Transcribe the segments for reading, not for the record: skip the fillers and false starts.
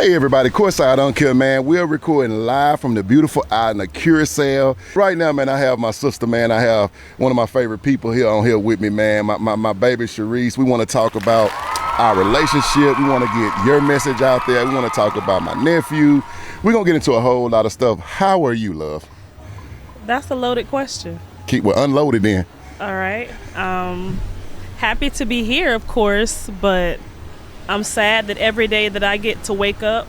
Hey everybody, Courtside Uncut, man. We're recording live from the beautiful island of Curacao. Right now, man, I have my sister, man. I have one of my favorite people here with me, man. My baby, Sherice. We want to talk about our relationship. We want to get your message out there. We want to talk about my nephew. We're going to get into a whole lot of stuff. How are you, love? That's a loaded question. We're unloaded then. All right. Happy to be here, of course, but I'm sad that every day that I get to wake up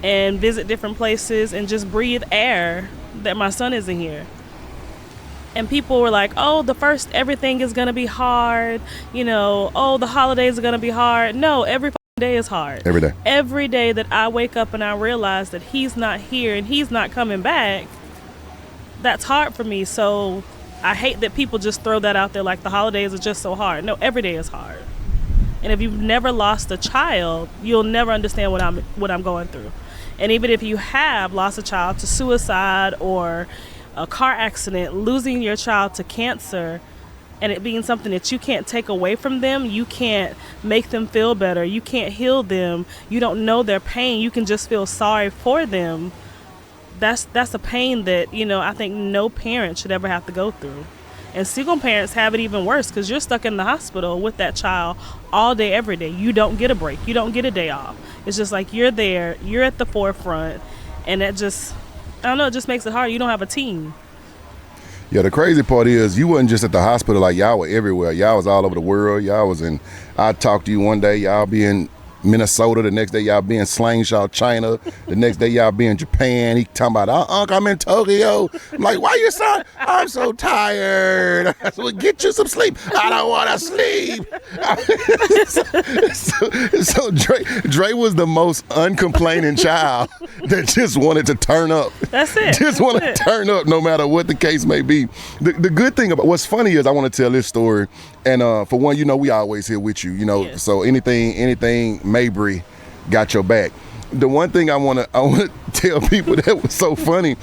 and visit different places and just breathe air, that my son isn't here. And people were like, oh, everything is going to be hard. Oh, the holidays are going to be hard. No, every day is hard. Every day. Every day that I wake up and I realize that he's not here and he's not coming back, that's hard for me. So I hate that people just throw that out there like the holidays are just so hard. No, every day is hard. And if you've never lost a child, you'll never understand what I'm going through. And even if you have lost a child to suicide or a car accident, losing your child to cancer, and it being something that you can't take away from them, you can't make them feel better, you can't heal them, you don't know their pain, you can just feel sorry for them. That's a pain that, I think no parent should ever have to go through. And single parents have it even worse because you're stuck in the hospital with that child all day, every day. You don't get a break. You don't get a day off. It's just like you're there, you're at the forefront, and it just makes it hard. You don't have a team. Yeah, the crazy part is you wasn't just at the hospital, like y'all were everywhere. Y'all was all over the world. I talked to you one day, y'all be in Minnesota, the next day y'all be in Slingshot, China, the next day y'all be in Japan. He talking about, Uncle, I'm in Tokyo. I'm like, why you son? I'm so tired. I said, well, get you some sleep. I don't want to sleep. so Dre was the most uncomplaining child that just wanted to turn up. That's it. Just want to turn up no matter what the case may be. The good thing about what's funny is I want to tell this story. And for one, we always here with you, Yes. So anything Mabry got your back. The one thing I want to tell people that was so funny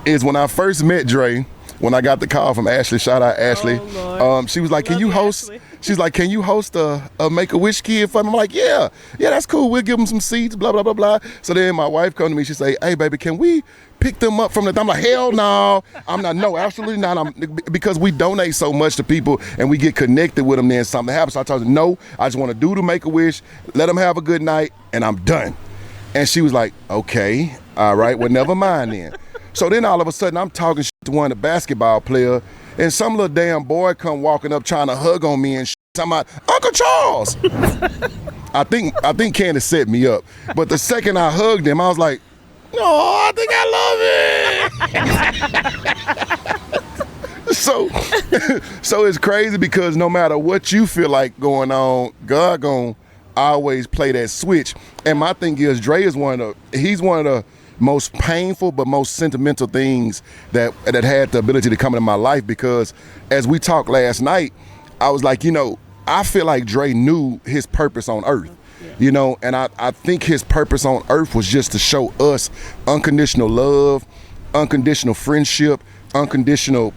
is when I first met Dre, when I got the call from Ashley, shout out Ashley. Oh, she was like, can you host? She's like, can you host a Make-A-Wish kid for me? I'm like, yeah, that's cool. We'll give them some seats, blah, blah, blah, blah. So then my wife come to me, she say, hey, baby, can we pick them up from I'm like, hell no. I'm not, no, absolutely not. Because we donate so much to people and we get connected with them, then something happens. So I told her, no, I just want to do the Make-A-Wish, let them have a good night, and I'm done. And she was like, okay, all right, well, never mind then. So then all of a sudden I'm talking shit to one of the basketball player, and some little damn boy come walking up trying to hug on me and shit, talking about, Uncle Charles. I think Candace set me up. But the second I hugged him, I was like, no, I think I love it. So it's crazy because no matter what you feel like going on, God gonna always play that switch. And my thing is, Dre is one of the most painful but most sentimental things that had the ability to come into my life, because as we talked last night, I was like, I feel like Dre knew his purpose on earth. Yeah. And I think his purpose on earth was just to show us unconditional love, unconditional friendship, unconditional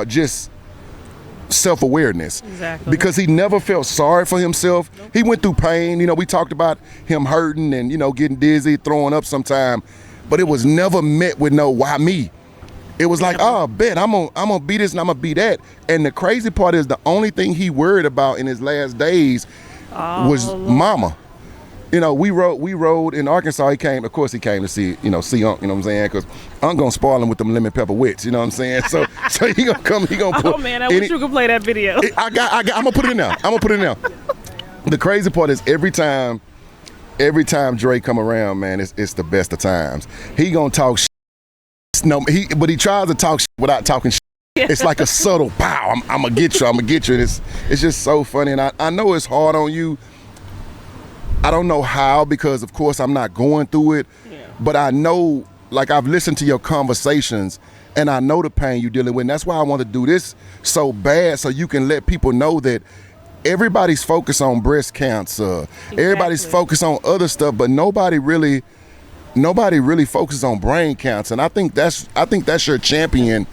just self-awareness. Exactly. Because he never felt sorry for himself. Nope. He went through pain. We talked about him hurting and, getting dizzy, throwing up sometime. But it was never met with no, why me? It was like, bet, I'm gonna be this and I'm gonna be that. And the crazy part is the only thing he worried about in his last days was mama. We rode in Arkansas. He came to see Unc, you know what I'm saying? Because Unc gonna spoil him with them lemon pepper wits, you know what I'm saying? So he gonna come, Oh man, I wish you could play that video. I'm gonna put it in now. The crazy part is every time Dre come around, man, it's the best of times. He gonna talk shit. No, but he tries to talk shit without talking shit. Yeah. It's like a subtle pow. I'm gonna get you. And it's just so funny. And I know it's hard on you. I don't know how, because of course I'm not going through it. Yeah. But I know, like, I've listened to your conversations and I know the pain you're dealing with. And that's why I want to do this so bad, so you can let people know that everybody's focused on breast cancer. Exactly. Everybody's focused on other stuff, but nobody really focuses on brain cancer. And I think that's your champion,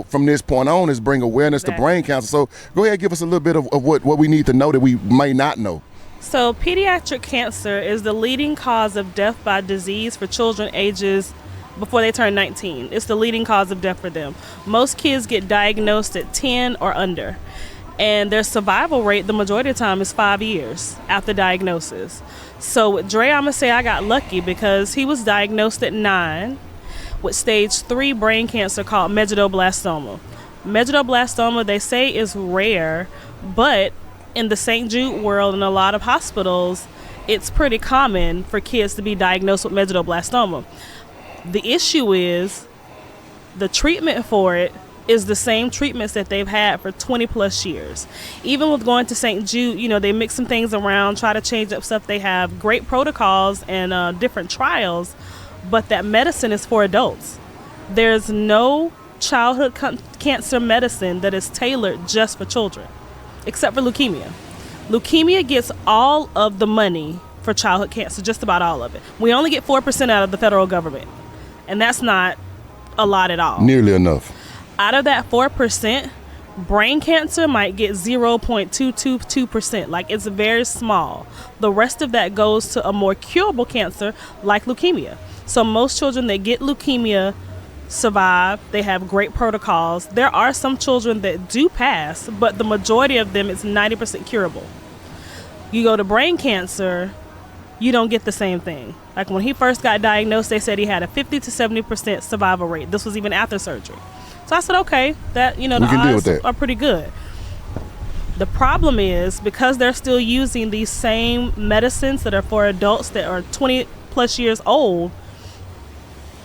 from this point on, is bring awareness to brain cancer. So go ahead, give us a little bit of what we need to know that we may not know. So, pediatric cancer is the leading cause of death by disease for children ages before they turn 19. It's the leading cause of death for them. Most kids get diagnosed at 10 or under, and their survival rate the majority of the time is 5 years after diagnosis. So with Dre, I'm going to say I got lucky because he was diagnosed at 9 with stage 3 brain cancer called megiddoblastoma. Megiddoblastoma, they say, is rare, but in the St. Jude world and a lot of hospitals, it's pretty common for kids to be diagnosed with megiddoblastoma. The issue is the treatment for it is the same treatments that they've had for 20 plus years. Even with going to St. Jude, you know, they mix some things around, try to change up stuff. They have great protocols and different trials, but that medicine is for adults. There's no childhood cancer medicine that is tailored just for children, except for leukemia. Leukemia gets all of the money for childhood cancer, just about all of it. We only get 4% out of the federal government, and that's not a lot at all. Nearly enough. Out of that 4%, brain cancer might get 0.222%. Like, it's very small. The rest of that goes to a more curable cancer like leukemia. So most children that get leukemia survive. They have great protocols. There are some children that do pass, but the majority of them is 90% curable. You go to brain cancer, you don't get the same thing. Like when he first got diagnosed, they said he had a 50 to 70% survival rate. This was even after surgery. So I said, okay, that, you know, the odds are pretty good. The problem is because they're still using these same medicines that are for adults that are 20 plus years old,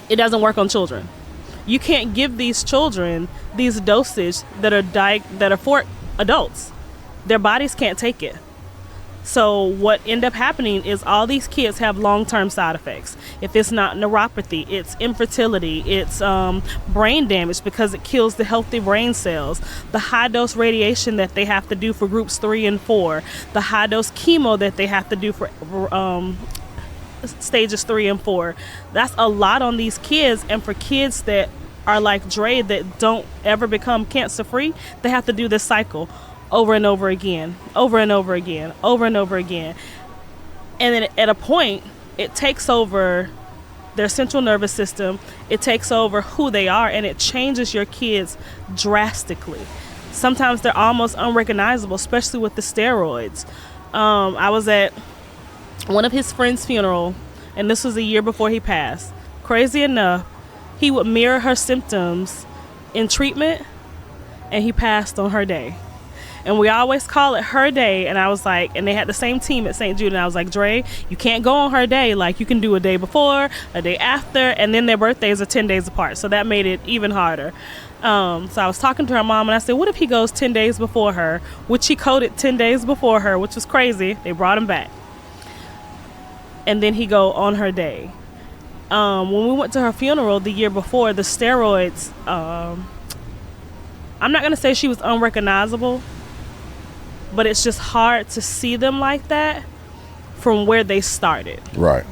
it doesn't work on children. You can't give these children these dosage that are for adults. Their bodies can't take it. So what end up happening is all these kids have long-term side effects. If it's not neuropathy, it's infertility, it's brain damage because it kills the healthy brain cells, the high-dose radiation that they have to do for groups 3 and 4, the high-dose chemo that they have to do for stages 3 and 4. That's a lot on these kids, and for kids that are like Dre that don't ever become cancer-free, they have to do this cycle over and over again, over and over again, over and over again. And then at a point, it takes over their central nervous system, it takes over who they are, and it changes your kids drastically. Sometimes they're almost unrecognizable, especially with the steroids. I was at one of his friend's funeral, and this was a year before he passed. Crazy enough, he would mirror her symptoms in treatment, and he passed on her day. And we always call it her day. And I was like, and they had the same team at St. Jude. And I was like, Dre, you can't go on her day. Like, you can do a day before, a day after, and then their birthdays are 10 days apart. So that made it even harder. So I was talking to her mom, and I said, what if he goes 10 days before her? Which he coded 10 days before her, which was crazy. They brought him back. And then he go on her day. When we went to her funeral the year before, the steroids, I'm not going to say she was unrecognizable, but it's just hard to see them like that from where they started. Right.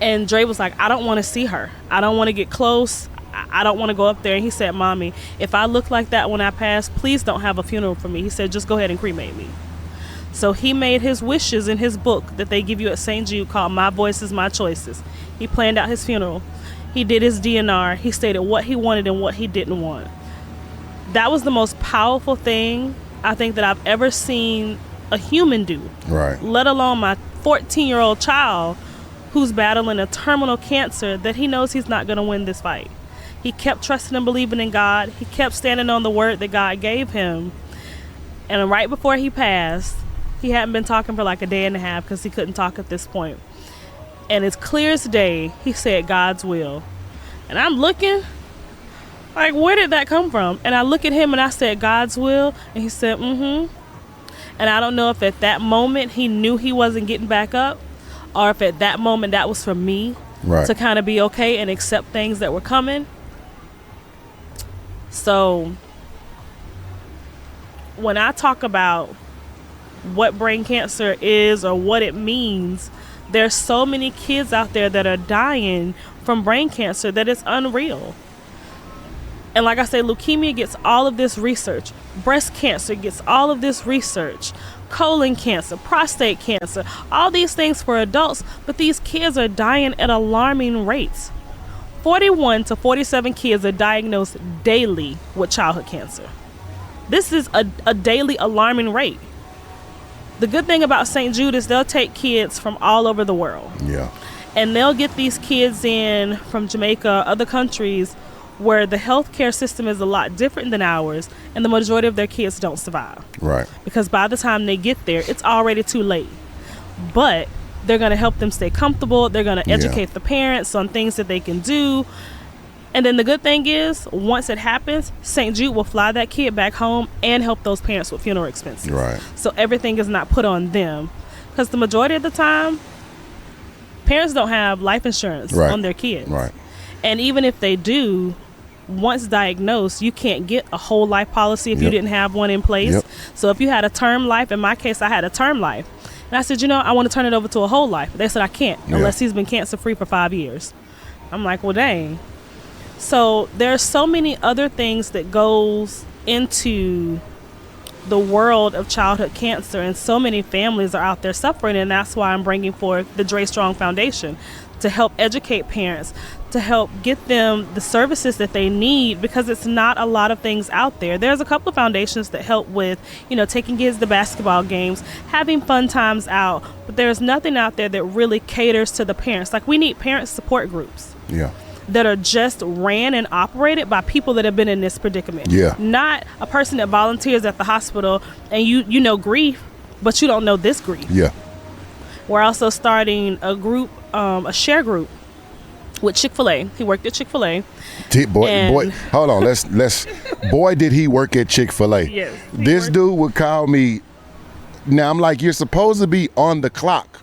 And Dre was like, I don't want to see her. I don't want to get close. I don't want to go up there. And he said, Mommy, if I look like that when I pass, please don't have a funeral for me. He said, just go ahead and cremate me. So he made his wishes in his book that they give you at St. Jude called My Voices, My Choices. He planned out his funeral. He did his DNR. He stated what he wanted and what he didn't want. That was the most powerful thing I think that I've ever seen a human do. Right. Let alone my 14-year-old child who's battling a terminal cancer that he knows he's not going to win this fight. He kept trusting and believing in God. He kept standing on the word that God gave him. And right before he passed, he hadn't been talking for like a day and a half because he couldn't talk at this point. And as clear as day, he said God's will. And I'm looking like, where did that come from? And I look at him and I said, God's will. And he said, mm-hmm. And I don't know if at that moment he knew he wasn't getting back up, or if at that moment that was for me to kind of be okay and accept things that were coming. So when I talk about what brain cancer is or what it means, there's so many kids out there that are dying from brain cancer that it's unreal. And like I say, leukemia gets all of this research. Breast cancer gets all of this research. colon cancer, prostate cancer, all these things for adults, but these kids are dying at alarming rates. 41 to 47 kids are diagnosed daily with childhood cancer. This is a daily alarming rate. The good thing about St. Jude is they'll take kids from all over the world. Yeah. And they'll get these kids in from Jamaica, other countries where the healthcare system is a lot different than ours, and the majority of their kids don't survive. Right. Because by the time they get there, it's already too late. But they're going to help them stay comfortable. They're going to educate the parents on things that they can do. And then the good thing is, once it happens, St. Jude will fly that kid back home and help those parents with funeral expenses. Right. So everything is not put on them. Because the majority of the time, parents don't have life insurance on their kids. Right. And even if they do, once diagnosed, you can't get a whole life policy if you didn't have one in place. So if you had a term life, in my case, I had a term life. And I said, I want to turn it over to a whole life. They said I can't unless he's been cancer free for 5 years. I'm like, well, dang. So there's so many other things that goes into the world of childhood cancer, and so many families are out there suffering, and that's why I'm bringing forth the Dre Strong Foundation to help educate parents, to help get them the services that they need, because it's not a lot of things out there. There's a couple of foundations that help with, taking kids to basketball games, having fun times out, but there's nothing out there that really caters to the parents. Like, we need parent support groups. Yeah. That are just ran and operated by people that have been in this predicament. Yeah. Not a person that volunteers at the hospital and you know grief, but you don't know this grief. Yeah. We're also starting a group, a share group with Chick-fil-A. He worked at Chick-fil-A. Boy, hold on. Let's. Boy, did he work at Chick-fil-A? Yes. This dude would call me. Now I'm like, you're supposed to be on the clock.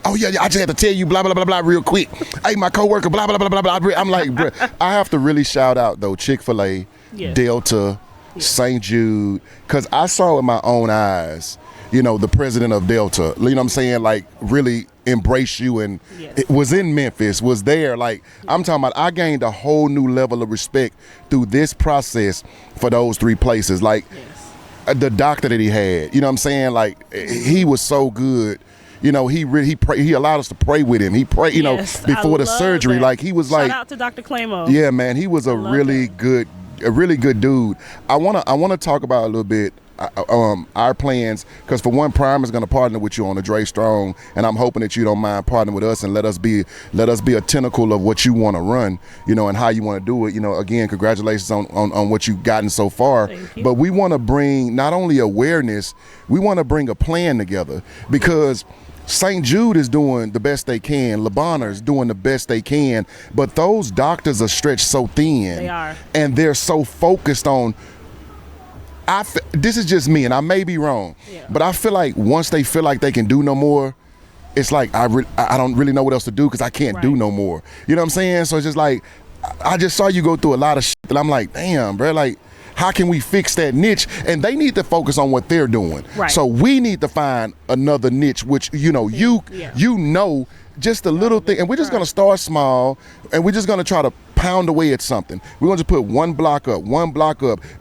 Oh, yeah, I just had to tell you blah, blah, blah, blah, real quick. Hey, my coworker, blah, blah, blah, blah, blah. I'm like, bro, I have to really shout out, though, Chick-fil-A, Delta, St. Jude, because I saw with my own eyes, the president of Delta, you know what I'm saying, like, really embrace you, and it was in Memphis, was there. Like, I'm talking about, I gained a whole new level of respect through this process for those three places. Like, the doctor that he had, you know what I'm saying, like, he was so good. He allowed us to pray with him. He prayed, before the surgery. That. Like, he was Shout out to Dr. Clamo. Yeah, man, he was a really good dude. I wanna talk about a little bit our plans, because for one, Prime is gonna partner with you on the Dre Strong, and I'm hoping that you don't mind partnering with us and let us be a tentacle of what you want to run, and how you want to do it. Again, congratulations on what you've gotten so far. Thank you. But we want to bring not only awareness, we want to bring a plan together, because St. Jude is doing the best they can. LeBonner is doing the best they can. But those doctors are stretched so thin. They are. And they're so focused on, this is just me, and I may be wrong, but I feel like once they feel like they can do no more, it's like I don't really know what else to do, because I can't do no more. You know what I'm saying? So it's just like, I just saw you go through a lot of shit, and I'm like, damn, bro, like, how can we fix that niche? And they need to focus on what they're doing. Right. So we need to find another niche, which, just a little thing. And we're just going to start small, and we're just going to try to pound away at something. We're going to put one block up.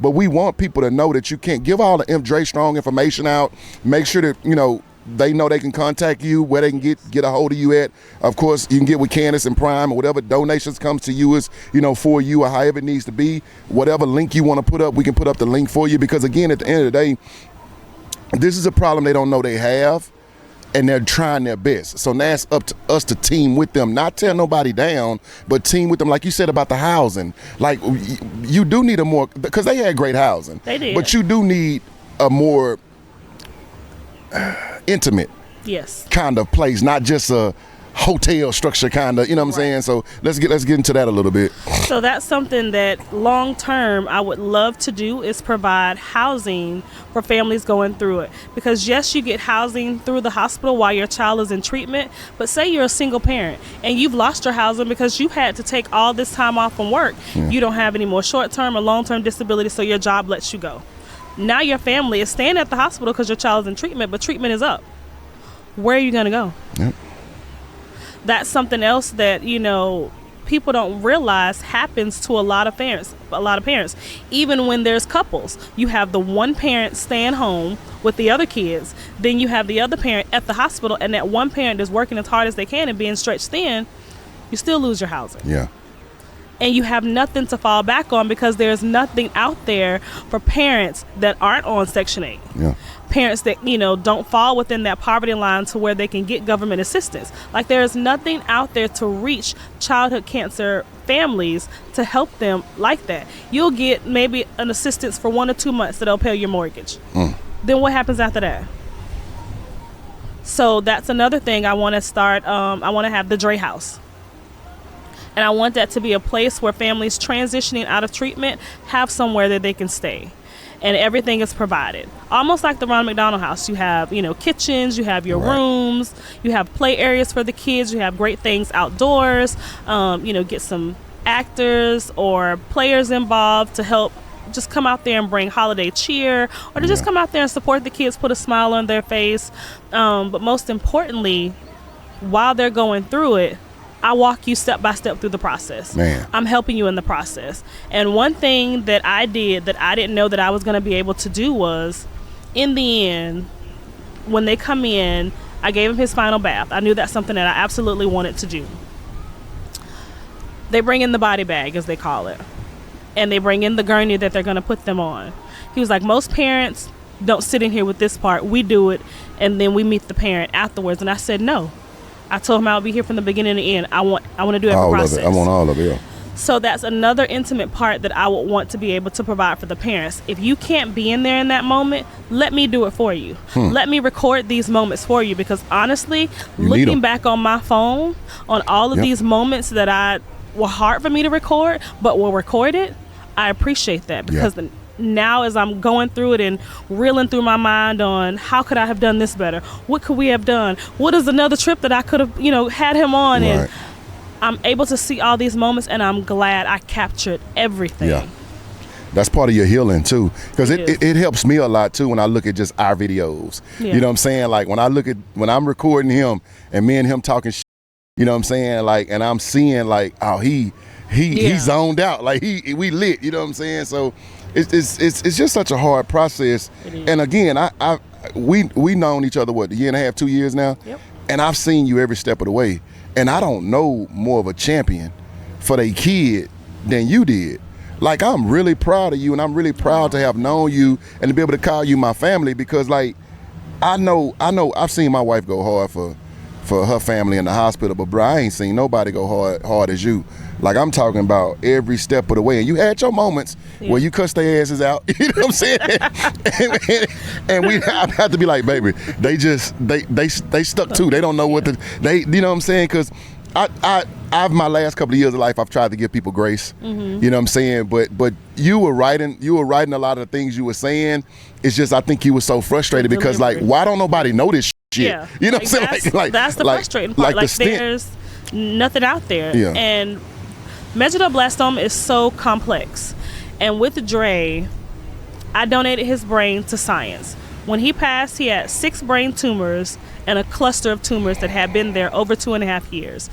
But we want people to know that you can't give all the Dre Strong information out. Make sure that, they know they can contact you, where they can get a hold of you at. Of course, you can get with Candace and Prime, or whatever donations comes to you is, for you, or however it needs to be. Whatever link you want to put up, we can put up the link for you, because again, at the end of the day, this is a problem they don't know they have, and they're trying their best. So now it's up to us to team with them, not tear nobody down, but team with them. Like you said about the housing, like, you do need a more, because they had great housing. They did. But you do need a more intimate kind of place, not just a hotel structure kind of, what I'm saying? So let's get into that a little bit. So that's something that long term I would love to do, is provide housing for families going through it. Because yes, you get housing through the hospital while your child is in treatment, but say you're a single parent and you've lost your housing because you had to take all this time off from work. You don't have any more short-term or long-term disability, so your job lets you go. Now your family is staying at the hospital because your child's in treatment, but treatment is up. Where are you going to go? Yep. That's something else that, people don't realize happens to a lot of parents. Even when there's couples, you have the one parent staying home with the other kids, then you have the other parent at the hospital, and that one parent is working as hard as they can and being stretched thin. You still lose your housing. Yeah. And you have nothing to fall back on because there's nothing out there for parents that aren't on Section 8. Yeah. Parents that, don't fall within that poverty line to where they can get government assistance. Like, there's nothing out there to reach childhood cancer families to help them like that. You'll get maybe an assistance for 1 or 2 months that'll pay your mortgage. Then what happens after that? So that's another thing I want to start. I want to have the Dre House. And I want that to be a place where families transitioning out of treatment have somewhere that they can stay. And everything is provided. Almost like the Ronald McDonald House. You have, kitchens, you have your rooms, you have play areas for the kids, you have great things outdoors, get some actors or players involved to help just come out there and bring holiday cheer, or to just come out there and support the kids, put a smile on their face. But most importantly, while they're going through it, I walk you step by step through the process. Man. I'm helping you in the process. And one thing that I did that I didn't know that I was going to be able to do was, in the end, when they come in, I gave him his final bath. I knew that's something that I absolutely wanted to do. They bring in the body bag, as they call it. And they bring in the gurney that they're going to put them on. He was like, most parents don't sit in here with this part. We do it, and then we meet the parent afterwards. And I said, no. I told him I would be here from the beginning to the end. I want to do every process. I want all of it. Yeah. So that's another intimate part that I would want to be able to provide for the parents. If you can't be in there in that moment, let me do it for you. Let me record these moments for you, because honestly, looking back on my phone on all of these moments that were hard for me to record, but were recorded, I appreciate that, because now as I'm going through it and reeling through my mind on how could I have done this better? What could we have done? What is another trip that I could have, had him on? Right. And I'm able to see all these moments, and I'm glad I captured everything. Yeah. That's part of your healing too, because it helps me a lot too when I look at just our videos. Yeah. You know what I'm saying? Like when I'm recording him and me and him talking shit, you know what I'm saying? Like, and I'm seeing like, oh, he zoned out, like we lit, you know what I'm saying? So it's just such a hard process. And again, we known each other, what, a year and a half, 2 years now? Yep. And I've seen you every step of the way. And I don't know more of a champion for their kid than you did. Like, I'm really proud of you, and I'm really proud to have known you and to be able to call you my family, because like, I know I've seen my wife go hard for her family in the hospital, but bro, I ain't seen nobody go hard as you. Like, I'm talking about every step of the way. And you had your moments where you cussed their asses out. You know what I'm saying? and we have to be like, baby, they stuck too. They don't know what you know what I'm saying? Because I've my last couple of years of life, I've tried to give people grace. You know what I'm saying? But you were writing a lot of the things you were saying. It's just, I think you were so frustrated because like, why don't nobody know this shit? Yeah. You know what I'm saying? That's the frustrating part. Like there's nothing out there. Yeah. And medulloblastoma is so complex. And with Dre, I donated his brain to science. When he passed, he had 6 brain tumors and a cluster of tumors that had been there over 2.5 years.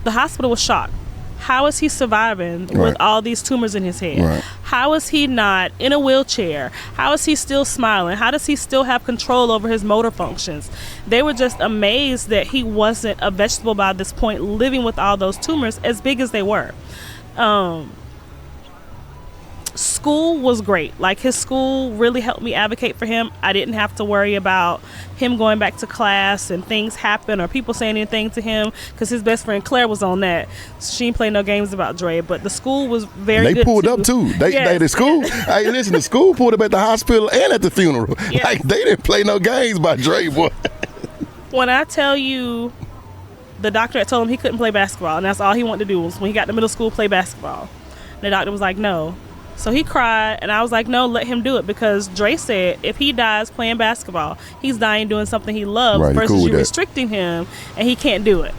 The hospital was shocked. How is he surviving with all these tumors in his head? Right. How is he not in a wheelchair? How is he still smiling? How does he still have control over his motor functions? They were just amazed that he wasn't a vegetable by this point, living with all those tumors as big as they were. School was great. Like, his school really helped me advocate for him. I didn't have to worry about him going back to class and things happen or people saying anything to him, because his best friend Claire was on that. She didn't play no games about Dre, but the school was very good. They pulled up too. They the school. Hey, listen, the school pulled up at the hospital and at the funeral. Yes. Like, they didn't play no games by Dre, boy. When I tell you, the doctor had told him he couldn't play basketball, and that's all he wanted to do was, when he got to middle school, play basketball. And the doctor was like, no. So he cried, and I was like, no, let him do it, because Dre said if he dies playing basketball, he's dying doing something he loves, versus you restricting him, and he can't do it.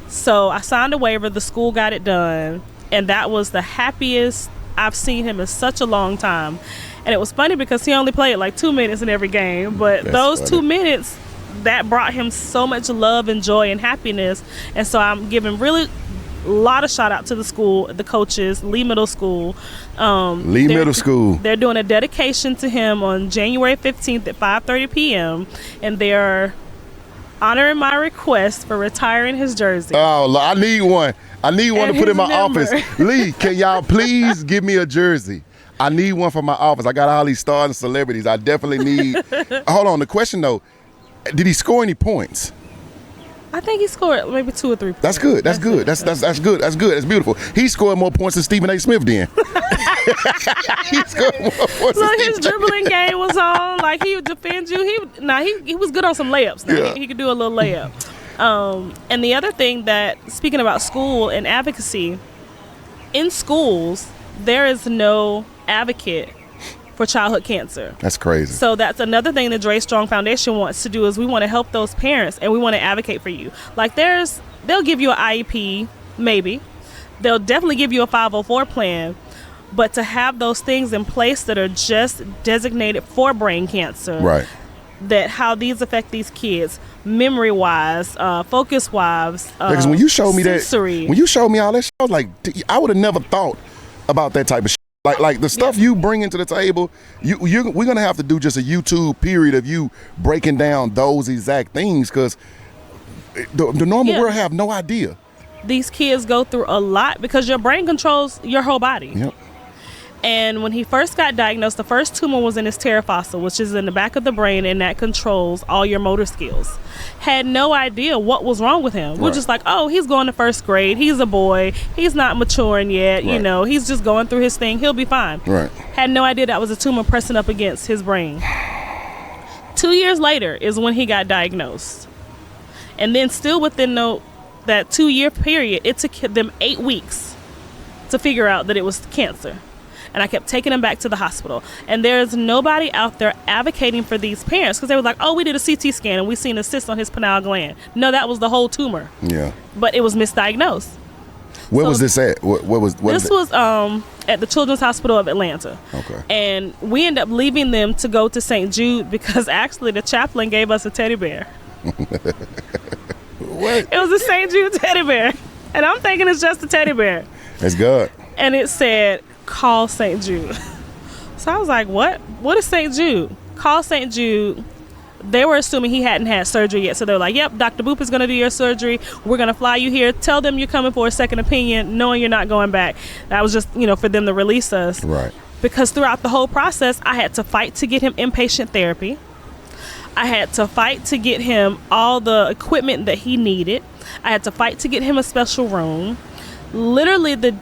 So I signed a waiver. The school got it done, and that was the happiest I've seen him in such a long time. And it was funny because he only played like 2 minutes in every game, but those 2 minutes, that brought him so much love and joy and happiness. And so I'm giving really A lot of shout out to the school, the coaches, Lee Middle School. Middle School. They're doing a dedication to him on January 15th at 5:30 p.m. and they're honoring my request for retiring his jersey. Oh, I need one. I need one And to put in my his number. office. Lee, can y'all please give me a jersey? I need one for my office. I got all these stars and celebrities. I definitely need. Hold on. The question though, did he score any points? I think he scored maybe 2 or 3 points. That's good. That's good. That's good. That's good. That's beautiful. He scored more points than Stephen A. Smith did. He scored more points. So than his Stephen A. dribbling game was on. Like, he would defend you. He was good on some layups. Now. Yeah. He could do a little layup. And the other thing that, speaking about school and advocacy, in schools there is no advocate for childhood cancer. That's crazy. So that's another thing the Dre Strong Foundation wants to do is we want to help those parents and we want to advocate for you. Like they'll give you an IEP, maybe. They'll definitely give you a 504 plan. But to have those things in place that are just designated for brain cancer, Right. that how these affect these kids, memory-wise, focus-wise, Because when you showed me sensory. when you showed me all that shit, I was like, I would have never thought about that type of shit. Like the stuff you bring into the table, we're gonna have to do just a YouTube period of you breaking down those exact things because the normal world have no idea. These kids go through a lot because your brain controls your whole body. Yep. And when he first got diagnosed, the first tumor was in his pterofossa, which is in the back of the brain, and that controls all your motor skills. Had no idea what was wrong with him. We're just like, oh, he's going to first grade. He's a boy. He's not maturing yet. You know, he's just going through his thing. He'll be fine. Right. Had no idea that was a tumor pressing up against his brain. 2 years later is when he got diagnosed. And then still within that 2-year period, it took them 8 weeks to figure out that it was cancer. And I kept taking him back to the hospital. And there's nobody out there advocating for these parents because they were like, oh, we did a CT scan and we seen a cyst on his pineal gland. No, that was the whole tumor. Yeah. But it was misdiagnosed. Where was this at? What This was at the Children's Hospital of Atlanta. Okay. And we ended up leaving them to go to St. Jude because actually the chaplain gave us a teddy bear. What? It was a St. Jude teddy bear. And I'm thinking it's just a teddy bear. It's good. And it said, call St. Jude. So I was like, what? What is St. Jude? Call St. Jude. They were assuming he hadn't had surgery yet. So they were like, yep, Dr. Boop is going to do your surgery. We're going to fly you here. Tell them you're coming for a second opinion, knowing you're not going back. That was just, for them to release us. Right. Because throughout the whole process, I had to fight to get him inpatient therapy. I had to fight to get him all the equipment that he needed. I had to fight to get him a special room. Literally, the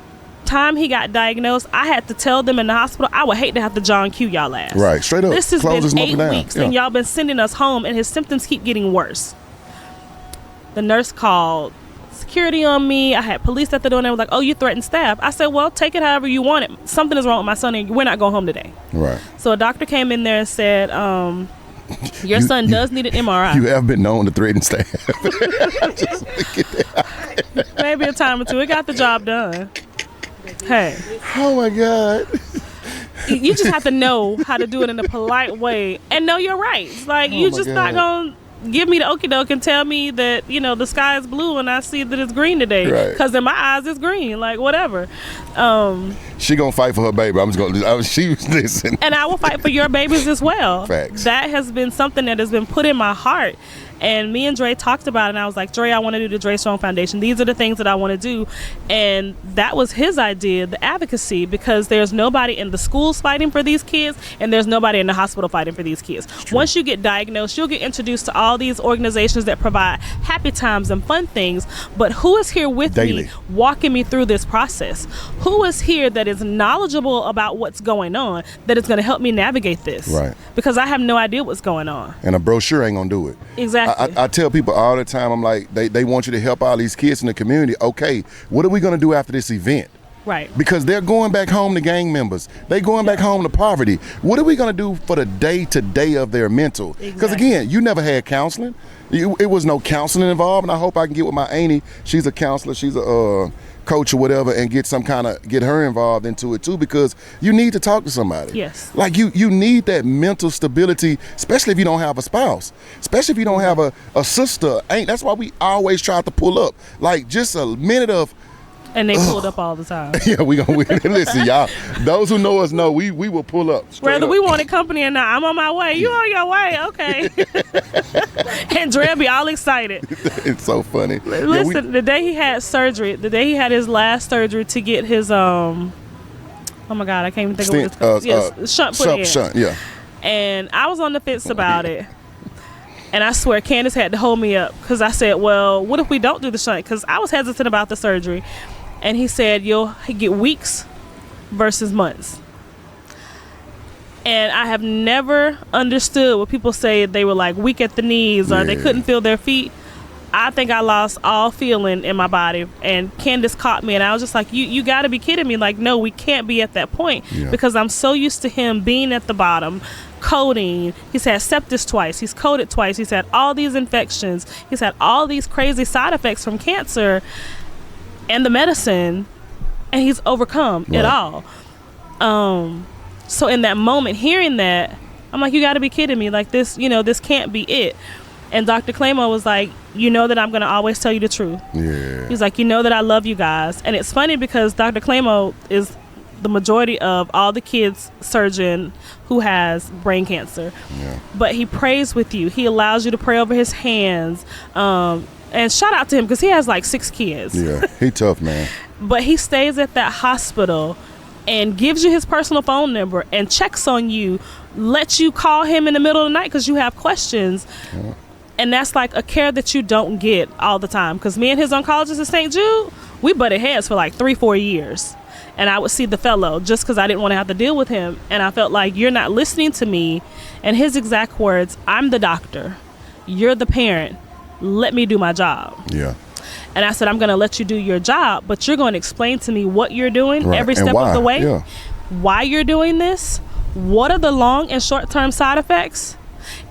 time he got diagnosed, I had to tell them in the hospital, I would hate to have to John Q y'all ass. Right, straight up. This has Close been his 8 mother down. weeks, and y'all been sending us home, and his symptoms keep getting worse. The nurse called security on me. I had police at the door, and they were like, oh, you threatened staff. I said, well, take it however you want it. Something is wrong with my son, and we're not going home today. Right. So a doctor came in there and said, your son does need an MRI. You have been known to threaten staff. Just look at that. Maybe a time or two. It got the job done. Hey. Oh my God. You just have to know how to do it in a polite way and know you're right. It's like, you just not going to give me the okie doke and tell me that, the sky is blue and I see that it's green today. Right. Because in my eyes, it's green. Like, whatever. She going to fight for her baby. Listen. And I will fight for your babies as well. Facts. That has been something that has been put in my heart. And me and Dre talked about it, and I was like, Dre, I want to do the Dre Strong Foundation. These are the things that I want to do. And that was his idea, the advocacy, because there's nobody in the schools fighting for these kids, and there's nobody in the hospital fighting for these kids. Once you get diagnosed, you'll get introduced to all these organizations that provide happy times and fun things. But who is here with me, walking me through this process? Who is here that is knowledgeable about what's going on, that is going to help me navigate this? Right. Because I have no idea what's going on. And a brochure ain't going to do it. Exactly. I tell people all the time, I'm like, they want you to help all these kids in the community. Okay, what are we going to do after this event? Right. Because they're going back home to gang members. They're going back home to poverty. What are we going to do for the day-to-day of their mental? Because again, you never had counseling. It was no counseling involved, and I hope I can get with my auntie. She's a counselor. She's a coach or whatever, and get her involved into it too, because you need to talk to somebody. Yes. Like you need that mental stability, especially if you don't have a spouse, especially if you don't have a sister. That's why we always try to pull up. Like just a minute of And they pulled up all the time. Yeah, we listen, y'all. Those who know us know we will pull up. Whether Up. we wanted company or not, I'm on my way. You on your way? Okay. And Dre be all excited. It's so funny. Listen, the day he had surgery, the day he had his last surgery to get his oh my God, I can't even think of what it's called. Shunt put in. Shunt, yeah. And I was on the fence about it. And I swear Candace had to hold me up because I said, well, what if we don't do the shunt? Because I was hesitant about the surgery. And he said, you'll get weeks versus months. And I have never understood when people say they were like weak at the knees or they couldn't feel their feet. I think I lost all feeling in my body. And Candace caught me and I was just like, you got to be kidding me. Like, no, we can't be at that point because I'm so used to him being at the bottom, coding. He's had sepsis twice. He's coded twice. He's had all these infections. He's had all these crazy side effects from cancer and the medicine, and he's overcome it all. So in that moment, hearing that, I'm like, you got to be kidding me. Like this, this can't be it. And Dr. Clamo was like, you know that I'm going to always tell you the truth. Yeah. He's like, you know that I love you guys. And it's funny because Dr. Clamo is the majority of all the kids surgeon who has brain cancer. Yeah. But he prays with you. He allows you to pray over his hands. And shout out to him because he has like 6 kids. Yeah, he tough, man. But he stays at that hospital and gives you his personal phone number and checks on you, lets you call him in the middle of the night because you have questions. Yeah. And that's like a care that you don't get all the time. Because me and his oncologist at St. Jude, we butted heads for like 3-4 years. And I would see the fellow just because I didn't want to have to deal with him. And I felt like, you're not listening to me. And his exact words, I'm the doctor. You're the parent. Let me do my job. Yeah. And I said, I'm going to let you do your job, but you're going to explain to me what you're doing every step of the way, why you're doing this, what are the long and short-term side effects,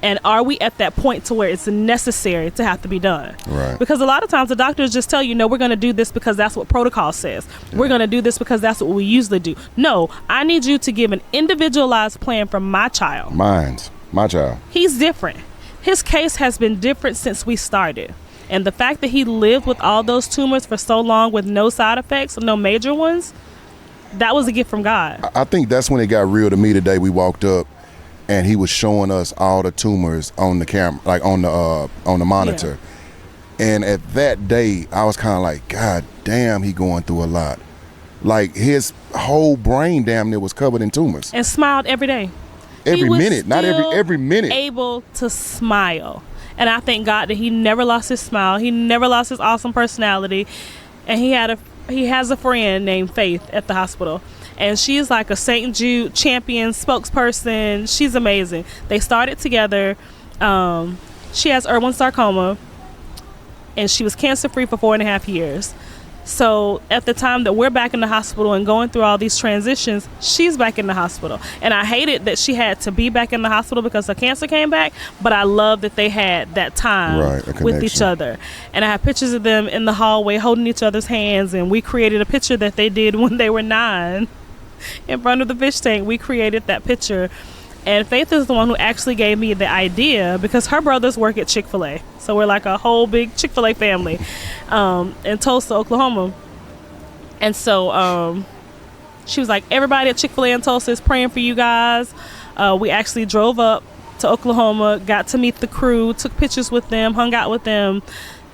and are we at that point to where it's necessary to have to be done? Right. Because a lot of times the doctors just tell you, no, we're going to do this because that's what protocol says. Yeah. We're going to do this because that's what we usually do. No, I need you to give an individualized plan for my child. My child. He's different. His case has been different since we started. And the fact that he lived with all those tumors for so long with no side effects, no major ones, that was a gift from God. I think that's when it got real to me today. We walked up and he was showing us all the tumors on the camera, like on the monitor. Yeah. And at that day, I was kind of like, God damn, he going through a lot. Like his whole brain damn near was covered in tumors. And smiled every day. Every minute, not every minute. Able to smile. And I thank God that he never lost his smile. He never lost his awesome personality. And he has a friend named Faith at the hospital. And she is like a St. Jude champion spokesperson. She's amazing. They started together. She has Irwin sarcoma. And she was cancer-free for 4.5 years. So at the time that we're back in the hospital and going through all these transitions, she's back in the hospital. And I hated that she had to be back in the hospital because her cancer came back, but I love that they had that time with each other. And I have pictures of them in the hallway holding each other's hands, and we created a picture that they did when they were 9 in front of the fish tank. We created that picture. And Faith is the one who actually gave me the idea because her brothers work at Chick-fil-A. So we're like a whole big Chick-fil-A family in Tulsa, Oklahoma. And so she was like, everybody at Chick-fil-A in Tulsa is praying for you guys. We actually drove up to Oklahoma, got to meet the crew, took pictures with them, hung out with them.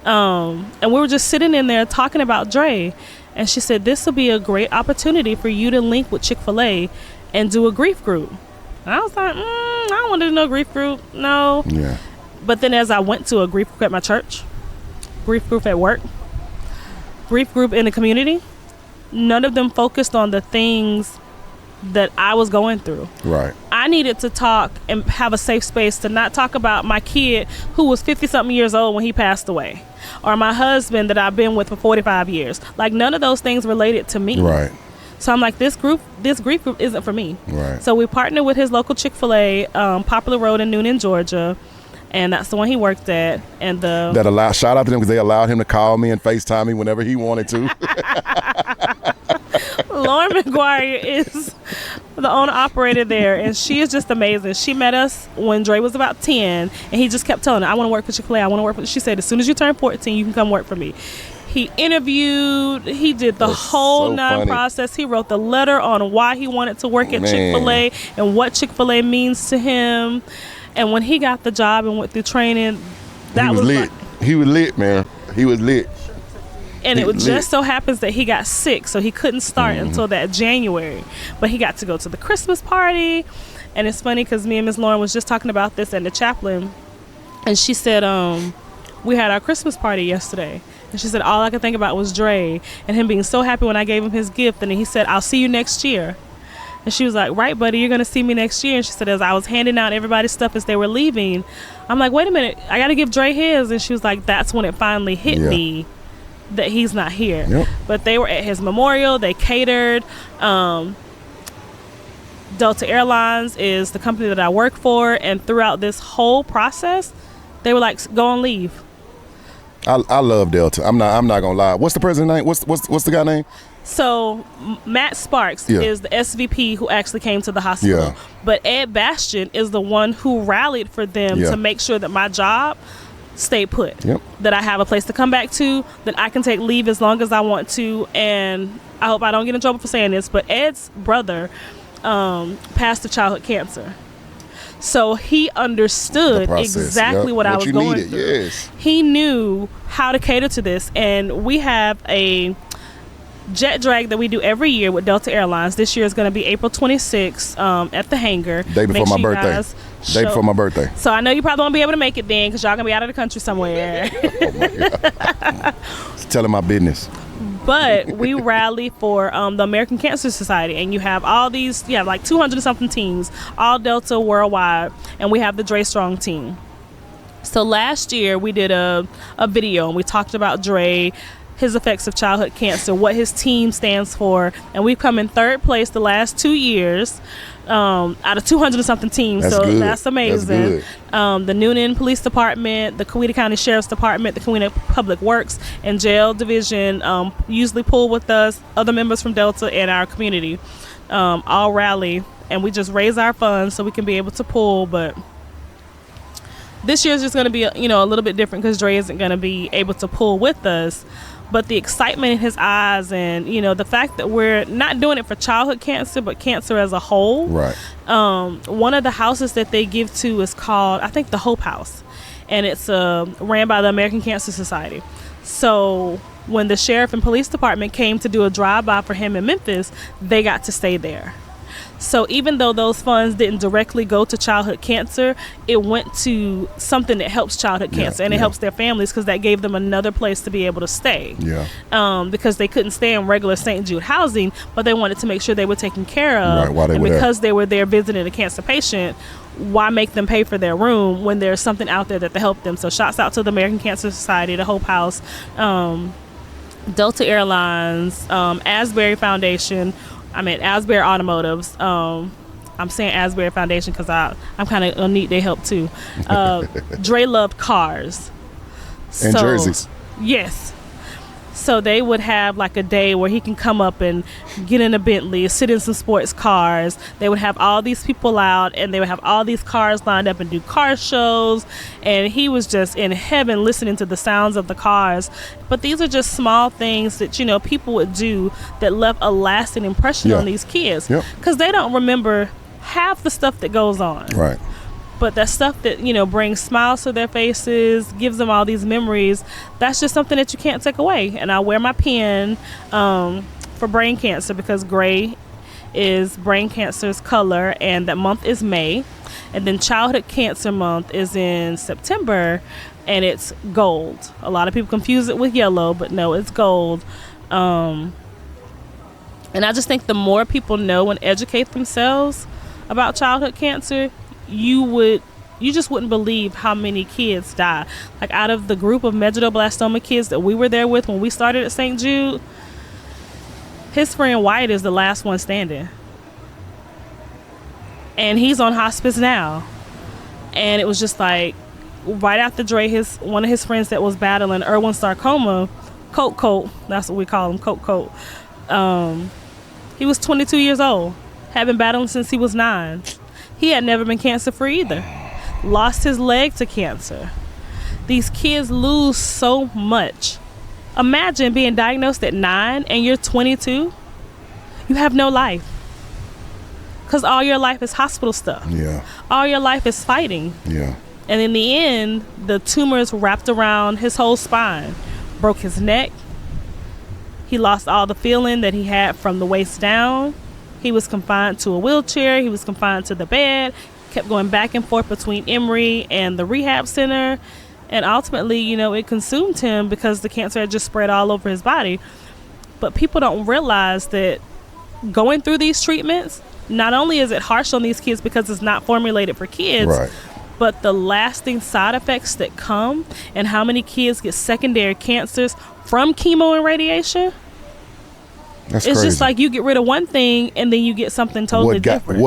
And we were just sitting in there talking about Dre. And she said, this will be a great opportunity for you to link with Chick-fil-A and do a grief group. And I was like, I don't want to do no grief group. No. Yeah. But then as I went to a grief group at my church, grief group at work, grief group in the community, none of them focused on the things that I was going through. Right. I needed to talk and have a safe space to not talk about my kid who was 50-something years old when he passed away, or my husband that I've been with for 45 years. Like, none of those things related to me. Right. So I'm like, this grief group isn't for me. Right. So we partnered with his local Chick-fil-A, Poplar Road in Noonan, Georgia, and that's the one he worked at. And shout out to them because they allowed him to call me and FaceTime me whenever he wanted to. Lauren McGuire is the owner operator there, and she is just amazing. She met us when Dre was about 10, and he just kept telling her, I want to work for Chick-fil-A. I want to work for. She said, as soon as you turn 14, you can come work for me. He interviewed. He did the whole so nine funny. process. He wrote the letter on why he wanted to work at Man. Chick-fil-A and what Chick-fil-A means to him. And when he got the job and went through training, that he was lit. He was lit, man. He was lit. And it just so happens that he got sick, so he couldn't start until that January. But he got to go to the Christmas party. And it's funny because me and Ms. Lauren was just talking about this at the chaplain. And she said, we had our Christmas party yesterday. And she said, all I could think about was Dre and him being so happy when I gave him his gift. And he said, I'll see you next year. And she was like, right, buddy, you're going to see me next year. And she said, as I was handing out everybody's stuff as they were leaving, I'm like, wait a minute, I got to give Dre his. And she was like, that's when it finally hit me that he's not here. Yep. But they were at his memorial. They catered. Delta Airlines is the company that I work for. And throughout this whole process, they were like, go on leave. I love Delta. I'm not gonna lie. What's the president's name? What's the guy name? So Matt Sparks is the SVP who actually came to the hospital. Yeah. But Ed Bastian is the one who rallied for them to make sure that my job stayed put. Yep. That I have a place to come back to, that I can take leave as long as I want to. And I hope I don't get in trouble for saying this, but Ed's brother passed of childhood cancer. So he understood exactly what I was going through. Yes. He knew how to cater to this. And we have a jet drag that we do every year with Delta Airlines. This year is going to be April 26th at the hangar. Day before my birthday. Day before my birthday. So I know you probably won't be able to make it then because y'all going to be out of the country somewhere. Oh my God. It's telling my business. But we rally for the American Cancer Society, and you have all these, like 200 something teams, all Delta worldwide, and we have the Dre Strong team. So last year we did a video and we talked about Dre, his effects of childhood cancer, what his team stands for, and we've come in third place the last 2 years out of 200 something teams. That's so good. That's amazing. That's the Noonan Police Department, the Coweta County Sheriff's Department, the Coweta Public Works and Jail Division usually pull with us, other members from Delta and our community all rally, and we just raise our funds so we can be able to pull. But this year is just going to be a little bit different because Dre isn't going to be able to pull with us. But the excitement in his eyes and, the fact that we're not doing it for childhood cancer, but cancer as a whole. Right. One of the houses that they give to is called, I think, the Hope House. And it's ran by the American Cancer Society. So when the sheriff and police department came to do a drive-by for him in Memphis, they got to stay there. So even though those funds didn't directly go to childhood cancer, it went to something that helps childhood cancer, and it helps their families because that gave them another place to be able to stay. Yeah. Because they couldn't stay in regular St. Jude housing, but they wanted to make sure they were taken care of. Right, and because they were there visiting a cancer patient, why make them pay for their room when there's something out there that to help them? So shouts out to the American Cancer Society, the Hope House, Delta Airlines, Asbury Foundation, Asbury Automotives. I'm saying Asbury Foundation because I'm kind of need their help too. Dre loved cars. And jerseys. Yes. So they would have like a day where he can come up and get in a Bentley, sit in some sports cars. They would have all these people out and they would have all these cars lined up and do car shows. And he was just in heaven listening to the sounds of the cars. But these are just small things that, people would do that left a lasting impression on these kids. Because they don't remember half the stuff that goes on. Right. But that stuff that, brings smiles to their faces, gives them all these memories, that's just something that you can't take away. And I wear my pin for brain cancer because gray is brain cancer's color, and that month is May. And then childhood cancer month is in September, and it's gold. A lot of people confuse it with yellow, but no, it's gold. And I just think the more people know and educate themselves about childhood cancer, you just wouldn't believe how many kids die. Like out of the group of medulloblastoma kids that we were there with when we started at St. Jude, his friend White is the last one standing. And he's on hospice now. And it was just like, right after Dre, one of his friends that was battling Irwin sarcoma, Coat, that's what we call him, Coat. He was 22 years old, had been battling since he was 9. He had never been cancer-free either. Lost his leg to cancer. These kids lose so much Imagine being diagnosed at 9 and you're 22. You have no life. Because all your life is hospital stuff. Yeah. All your life is fighting. Yeah. And in the end, the tumors wrapped around his whole spine, broke his neck. He lost all the feeling that he had from the waist down. He was confined to a wheelchair. He was confined to the bed, kept going back and forth between Emory and the rehab center. And ultimately, you know, it consumed him because the cancer had just spread all over his body. But people don't realize that going through these treatments, not only is it harsh on these kids because it's not formulated for kids, Right. but the lasting side effects that come and how many kids get secondary cancers from chemo and radiation. That's It's crazy. just like you get rid of one thing and then you get something totally different.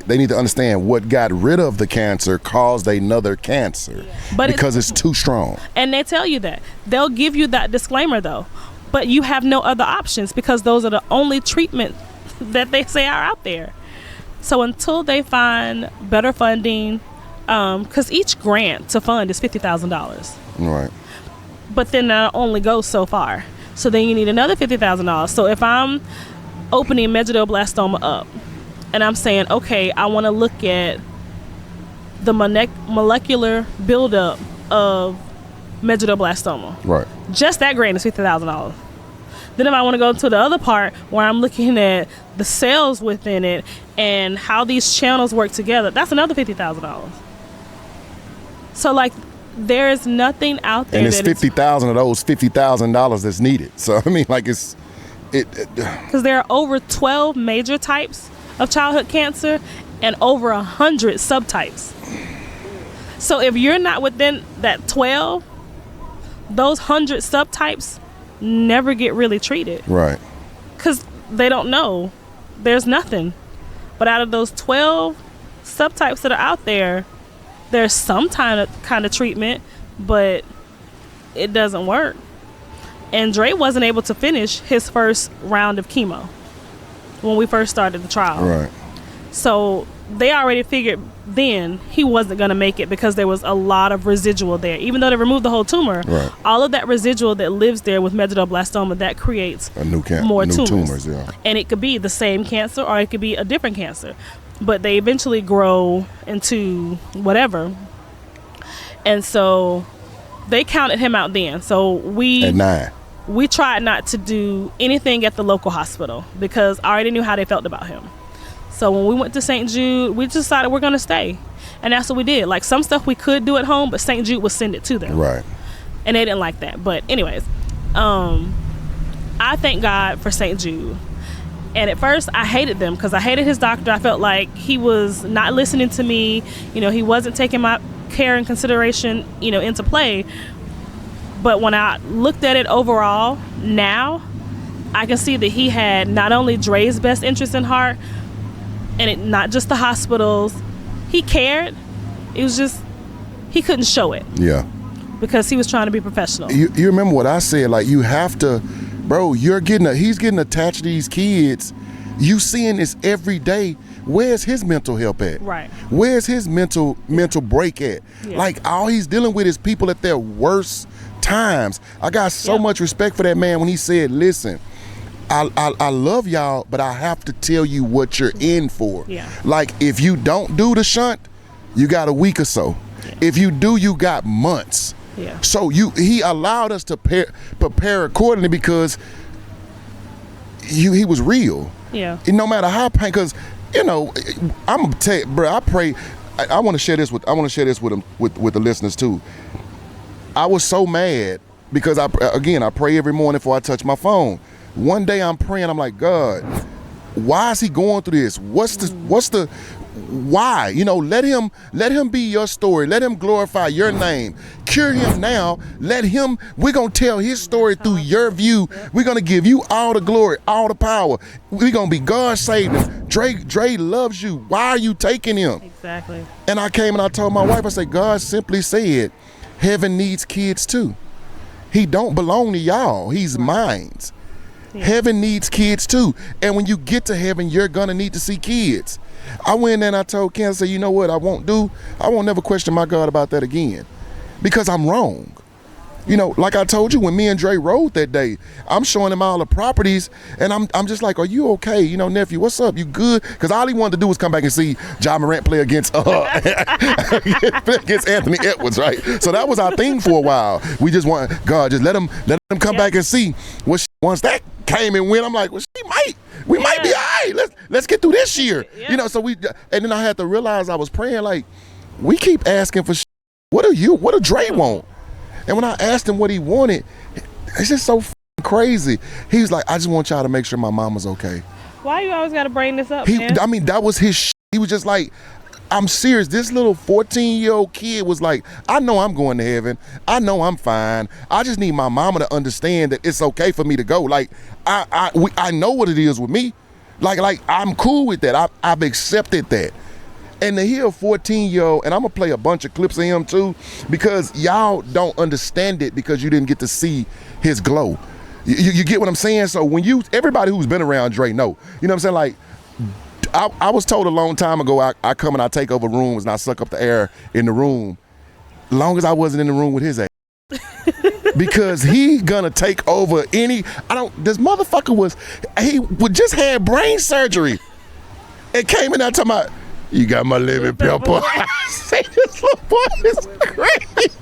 They need to understand what got rid of the cancer caused another cancer. But because it's too strong. And they tell you that. They'll give you that disclaimer though. But you have no other options because those are the only treatments that they say are out there. So until they find better funding, because each grant to fund is $50,000. Right. But then that only goes so far. So then you need another $50,000. So if I'm opening medulloblastoma up and I'm saying, okay, I want to look at the molecular buildup of medulloblastoma. Right. Just that grant is $50,000. Then if I want to go to the other part where I'm looking at the cells within it and how these channels work together, that's another $50,000. So like, there's nothing out there. And it's 50,000 of those $50,000 that's needed. So I mean, like because there are over 12 major types of childhood cancer and over 100 subtypes. So if you're not within that 12, those 100 subtypes never get really treated. Right. Because they don't know. There's nothing. But out of those 12 subtypes that are out there, there's some kind of treatment, but it doesn't work. And Dre wasn't able to finish his first round of chemo when we first started the trial. Right. So they already figured then he wasn't going to make it because there was a lot of residual there. Even though they removed the whole tumor, Right. all of that residual that lives there with medulloblastoma, that creates more tumors. Yeah. And it could be the same cancer or it could be a different cancer. But they eventually grow into whatever. And so they counted him out then. So At 9. we tried not to do anything at the local hospital because I already knew how they felt about him. So when we went to St. Jude, we decided we're going to stay. And that's what we did. Like some stuff we could do at home, but St. Jude would send it to them. Right. And they didn't like that. But anyways, I thank God for St. Jude. And at first I hated them because I hated his doctor. I felt like he was not listening to me. You know, he wasn't taking my care and consideration, you know, into play. But when I looked at it overall now, I can see that he had not only Dre's best interest in heart, and not just the hospitals. He cared. It was just, he couldn't show it. Yeah. Because he was trying to be professional. You remember what I said? Like, you have to, bro, he's getting attached to these kids. You seeing this every day. Where's his mental help at? Right. Where's his mental break at? Yeah. Like, all he's dealing with is people at their worst times. I got so much respect for that man when he said, listen, I love y'all, but I have to tell you what you're in for. Yeah. Like, if you don't do the shunt, you got a week or so. Yeah. If you do, you got months. Yeah. So he allowed us to prepare accordingly because he was real. Yeah. And no matter how pain, because you know, I'm gonna tell you, bro. I pray. I want to share this with them, with the listeners too. I was so mad because I pray every morning before I touch my phone. One day I'm praying, I'm like, God, why is he going through this? What's the why? You know, let him be your story. Let him glorify your name. Cure him now. We're gonna tell his story through your view. We're gonna give you all the glory, all the power. We're gonna be God saved him. Dre loves you. Why are you taking him? Exactly. And I came and I told my wife, I said, God simply said, heaven needs kids too. He don't belong to y'all. He's mine. Yeah. Heaven needs kids too. And when you get to heaven, you're gonna need to see kids. I went in and I told Ken, I said, you know what I won't never question my God about that again. Because I'm wrong. You know, like I told you, when me and Dre rode that day, I'm showing him all the properties, and I'm just like, are you okay? You know, nephew, what's up? You good? Because all he wanted to do was come back and see Ja Morant play against against Anthony Edwards, right? So that was our thing for a while. We just want, God, just let him come back and see. Once that came and went, I'm like, well, we might be all right. Let's get through this year. Yeah. You know, so and then I had to realize I was praying, like, we keep asking for what do Dre want? And when I asked him what he wanted, it's just so crazy. He was like, I just want y'all to make sure my mama's okay. Why you always got to bring this up, man? I mean, that was his He was just like, I'm serious. This little 14-year-old kid was like, I know I'm going to heaven. I know I'm fine. I just need my mama to understand that it's okay for me to go. Like, I know what it is with me. Like I'm cool with that. I've accepted that. And to hear a 14-year-old, and I'm going to play a bunch of clips of him too, because y'all don't understand it because you didn't get to see his glow. You get what I'm saying? So when everybody who's been around Dre know, you know what I'm saying? Like, I was told a long time ago, I come and I take over rooms and I suck up the air in the room, long as I wasn't in the room with his ass. Because he gonna take over this motherfucker just had brain surgery and came in there talking about, you got my lemon pepper. I say, this little boy is crazy.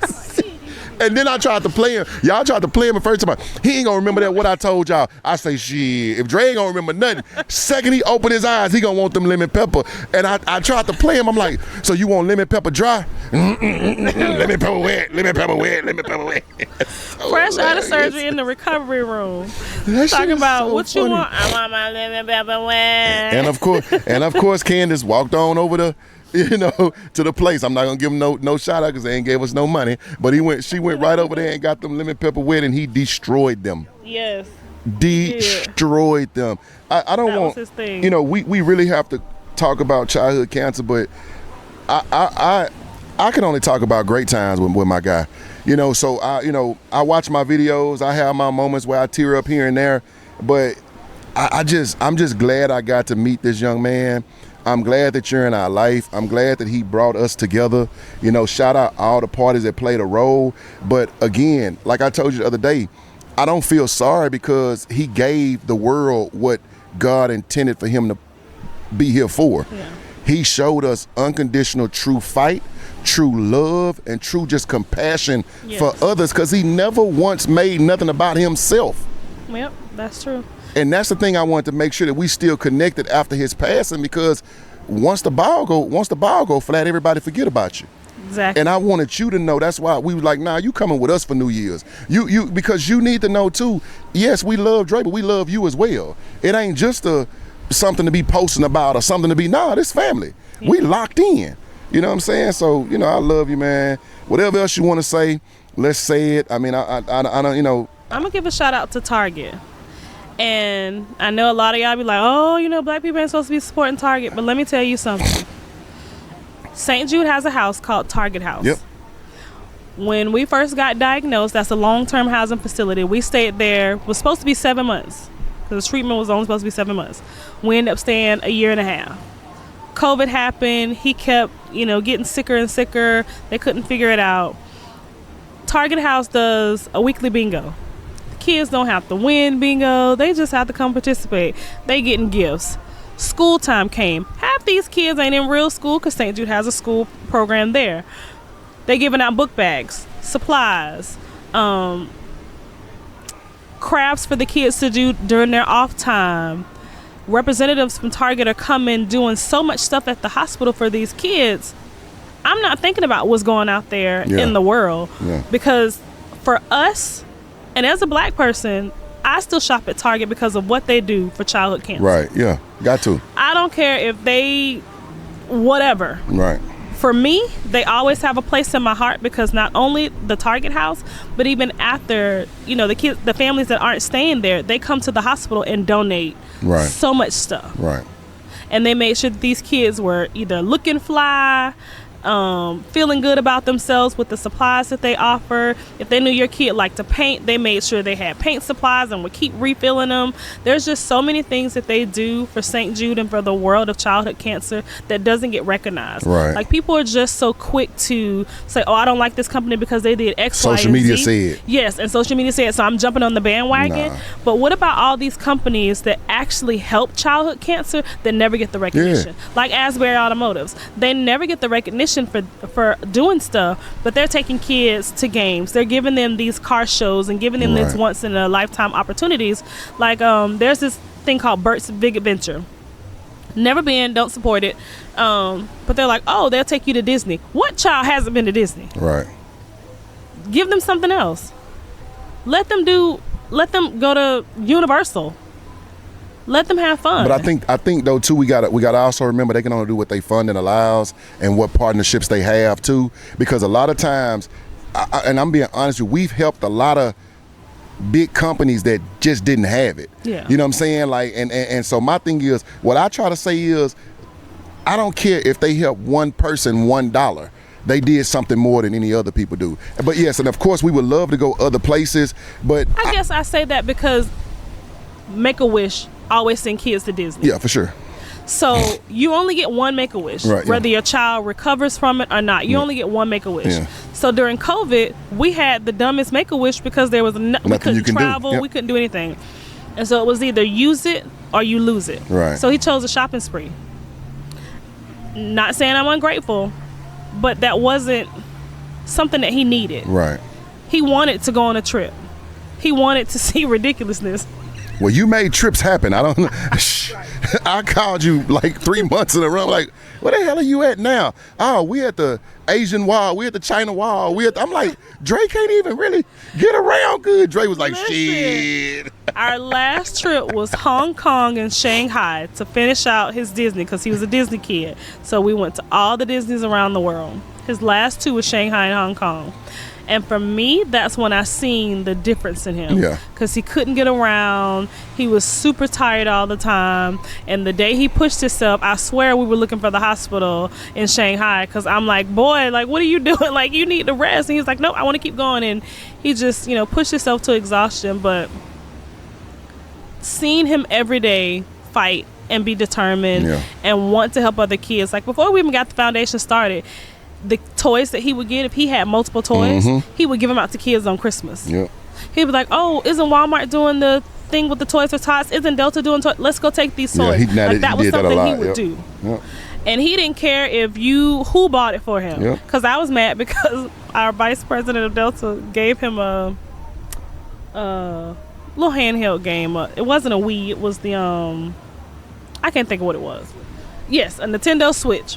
And then I tried to play him. Y'all tried to play him the first time. He ain't gonna remember that what I told y'all. I say, shit, if Dre ain't gonna remember nothing, second he open his eyes, he gonna want them lemon pepper. And I tried to play him. I'm like, so you want lemon pepper dry? Lemon pepper wet, lemon pepper wet, lemon pepper wet. So fresh out of surgery in the recovery room. Talking about so what funny. You want? I want my lemon pepper wet. And of course, Candace walked on over to the place. I'm not gonna give him no shout out because they ain't gave us no money. But she went right over there and got them lemon pepper wet, and he destroyed them. Yes. Destroyed them. I don't want. Was his thing. You know, we really have to talk about childhood cancer, but I can only talk about great times with my guy. You know, so I watch my videos. I have my moments where I tear up here and there, but I'm just glad I got to meet this young man. I'm glad that you're in our life. I'm glad that he brought us together. You know, shout out all the parties that played a role. But again, like I told you the other day, I don't feel sorry because he gave the world what God intended for him to be here for. Yeah. He showed us unconditional true fight, true love, and true just compassion for others, because he never once made nothing about himself. Yep, that's true. And that's the thing I wanted to make sure that we still connected after his passing, because once the ball go flat, everybody forget about you. Exactly. And I wanted you to know. That's why we were like, nah, you coming with us for New Year's. You because you need to know too. Yes, we love Dre, but we love you as well. It ain't just something to be posting about or something to be. Nah, this family. Yeah. We locked in. You know what I'm saying? So I love you, man. Whatever else you want to say, let's say it. I mean, I don't. I'm gonna give a shout out to Target. And I know a lot of y'all be like, oh, black people ain't supposed to be supporting Target. But let me tell you something. St. Jude has a house called Target House. Yep. When we first got diagnosed, that's a long-term housing facility. We stayed there. It was supposed to be 7 months because the treatment was only supposed to be 7 months. We ended up staying a year and a half. COVID happened. He kept, getting sicker and sicker. They couldn't figure it out. Target House does a weekly bingo. Kids don't have to win bingo. They just have to come participate. They getting gifts. School time came. Half these kids ain't in real school because St. Jude has a school program there. They giving out book bags, supplies, crafts for the kids to do during their off time. Representatives from Target are coming doing so much stuff at the hospital for these kids. I'm not thinking about what's going out there in the world because for us, and as a black person, I still shop at Target because of what they do for childhood cancer. Right, yeah, got to. I don't care if they, whatever. Right. For me, they always have a place in my heart because not only the Target House, but even after, the kids, the families that aren't staying there, they come to the hospital and donate so much stuff. Right. And they made sure that these kids were either looking fly, feeling good about themselves with the supplies that they offer. If they knew your kid liked to paint, they made sure they had paint supplies and would keep refilling them. There's just so many things that they do for St. Jude and for the world of childhood cancer that doesn't get recognized. Right. Like, people are just so quick to say, oh, I don't like this company because they did X, Y, and Z. Social media said. Yes, and social media said, so I'm jumping on the bandwagon. Nah. But what about all these companies that actually help childhood cancer that never get the recognition? Like Asbury Automotives. They never get the recognition for doing stuff, but they're taking kids to games. They're giving them these car shows and giving them these once in a lifetime opportunities. Like, there's this thing called Bert's Big Adventure. Never been, don't support it. But they're like, oh, they'll take you to Disney. What child hasn't been to Disney? Right. Give them something else. Let them go to Universal. Let them have fun. But I think though too, we gotta also remember they can only do what they funding allows and what partnerships they have too. Because a lot of times, and I'm being honest with you, we've helped a lot of big companies that just didn't have it. Yeah. You know what I'm saying? Like, and so my thing is, what I try to say is, I don't care if they help one person $1. They did something more than any other people do. But yes, and of course we would love to go other places, but I guess I say that because Make-A-Wish always send kids to Disney. Yeah, for sure. So you only get one Make-A-Wish, right, whether your child recovers from it or not. You only get one Make-A-Wish. Yeah. So during COVID, we had the dumbest Make-A-Wish because there was we couldn't travel, we couldn't do anything, and so it was either use it or you lose it. Right. So he chose a shopping spree. Not saying I'm ungrateful, but that wasn't something that he needed. Right. He wanted to go on a trip. He wanted to see ridiculousness. Well, you made trips happen. I don't know. I called you like 3 months in a row. Like, where the hell are you at now? Oh, we at the Asian wall. We at the China wall. I'm like, Dre can't even really get around good. Dre was like, Listen, shit. Our last trip was Hong Kong and Shanghai to finish out his Disney because he was a Disney kid. So we went to all the Disneys around the world. His last two was Shanghai and Hong Kong. And for me, that's when I seen the difference in him. Yeah. Because he couldn't get around. He was super tired all the time. And the day he pushed himself, I swear we were looking for the hospital in Shanghai. Because I'm like, boy, like, what are you doing? Like, you need to rest. And he's like, no, I want to keep going. And he just, pushed himself to exhaustion. But seeing him every day fight and be determined and want to help other kids. Like, before we even got the foundation started, the toys that he would get, if he had multiple toys, he would give them out to kids on Christmas. Yep. He'd be like, oh, isn't Walmart doing the thing with the Toys for Tots? Isn't Delta doing toys? Let's go take these toys. That was something he would do. Yep. And he didn't care who bought it for him. Because I was mad because our vice president of Delta gave him a little handheld game. It wasn't a Wii. It was the, I can't think of what it was. Yes, a Nintendo Switch.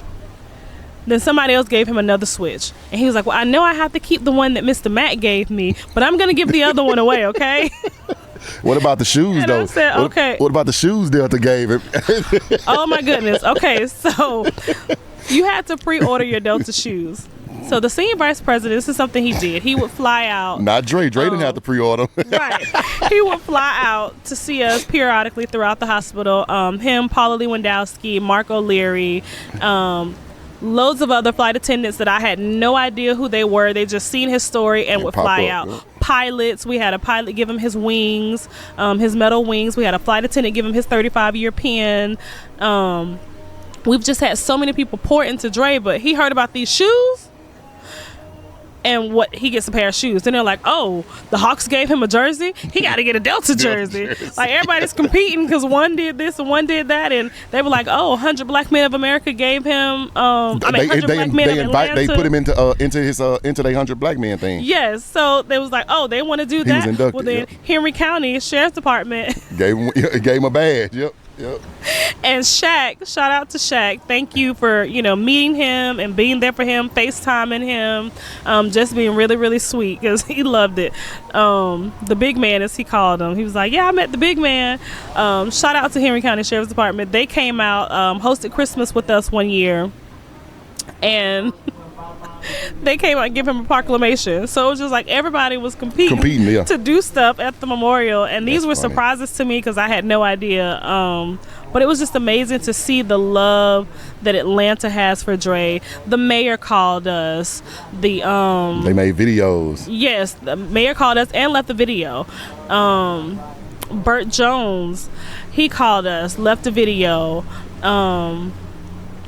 Then somebody else gave him another Switch. And he was like, well, I know I have to keep the one that Mr. Matt gave me, but I'm going to give the other one away, okay? What about the shoes, and though? I said, okay. What about the shoes Delta gave him? Oh, my goodness. Okay, so you had to pre-order your Delta shoes. So the senior vice president, this is something he did. He would fly out. Not Dre. Dre didn't have to pre-order. Right. He would fly out to see us periodically throughout the hospital. Him, Paula Lewandowski, Mark O'Leary, loads of other flight attendants that I had no idea who they were. They just seen his story and would fly out. Yeah. Pilots, we had a pilot give him his wings, his metal wings. We had a flight attendant give him his 35-year pin. We've just had so many people pour into Dre, but he heard about these shoes and what he gets a pair of shoes. Then they're like, oh, the Hawks gave him a jersey. He got to get a Delta jersey. Like, everybody's competing because one did this and one did that. And they were like, oh, 100 Black Men of America gave him, 100 Black Men of Atlanta. They put him into the 100 Black Men thing. Yes. So they was like, oh, they want to do that. He was inducted, well, then Henry County Sheriff's Department gave him a badge. Yep. And Shaq, shout out to Shaq. Thank you for, meeting him and being there for him, FaceTiming him, just being really, really sweet because he loved it. The big man, as he called him, he was like, yeah, I met the big man. Shout out to Henry County Sheriff's Department. They came out, hosted Christmas with us one year. And they came out and give him a proclamation. So it was just like everybody was competing yeah. to do stuff at the memorial, and these That's were funny. surprises to me because I had no idea. But it was just amazing to see the love that Atlanta has for Dre. The mayor called us. They made videos. Yes, the mayor called us and left the video. Burt Jones, he called us, left a video.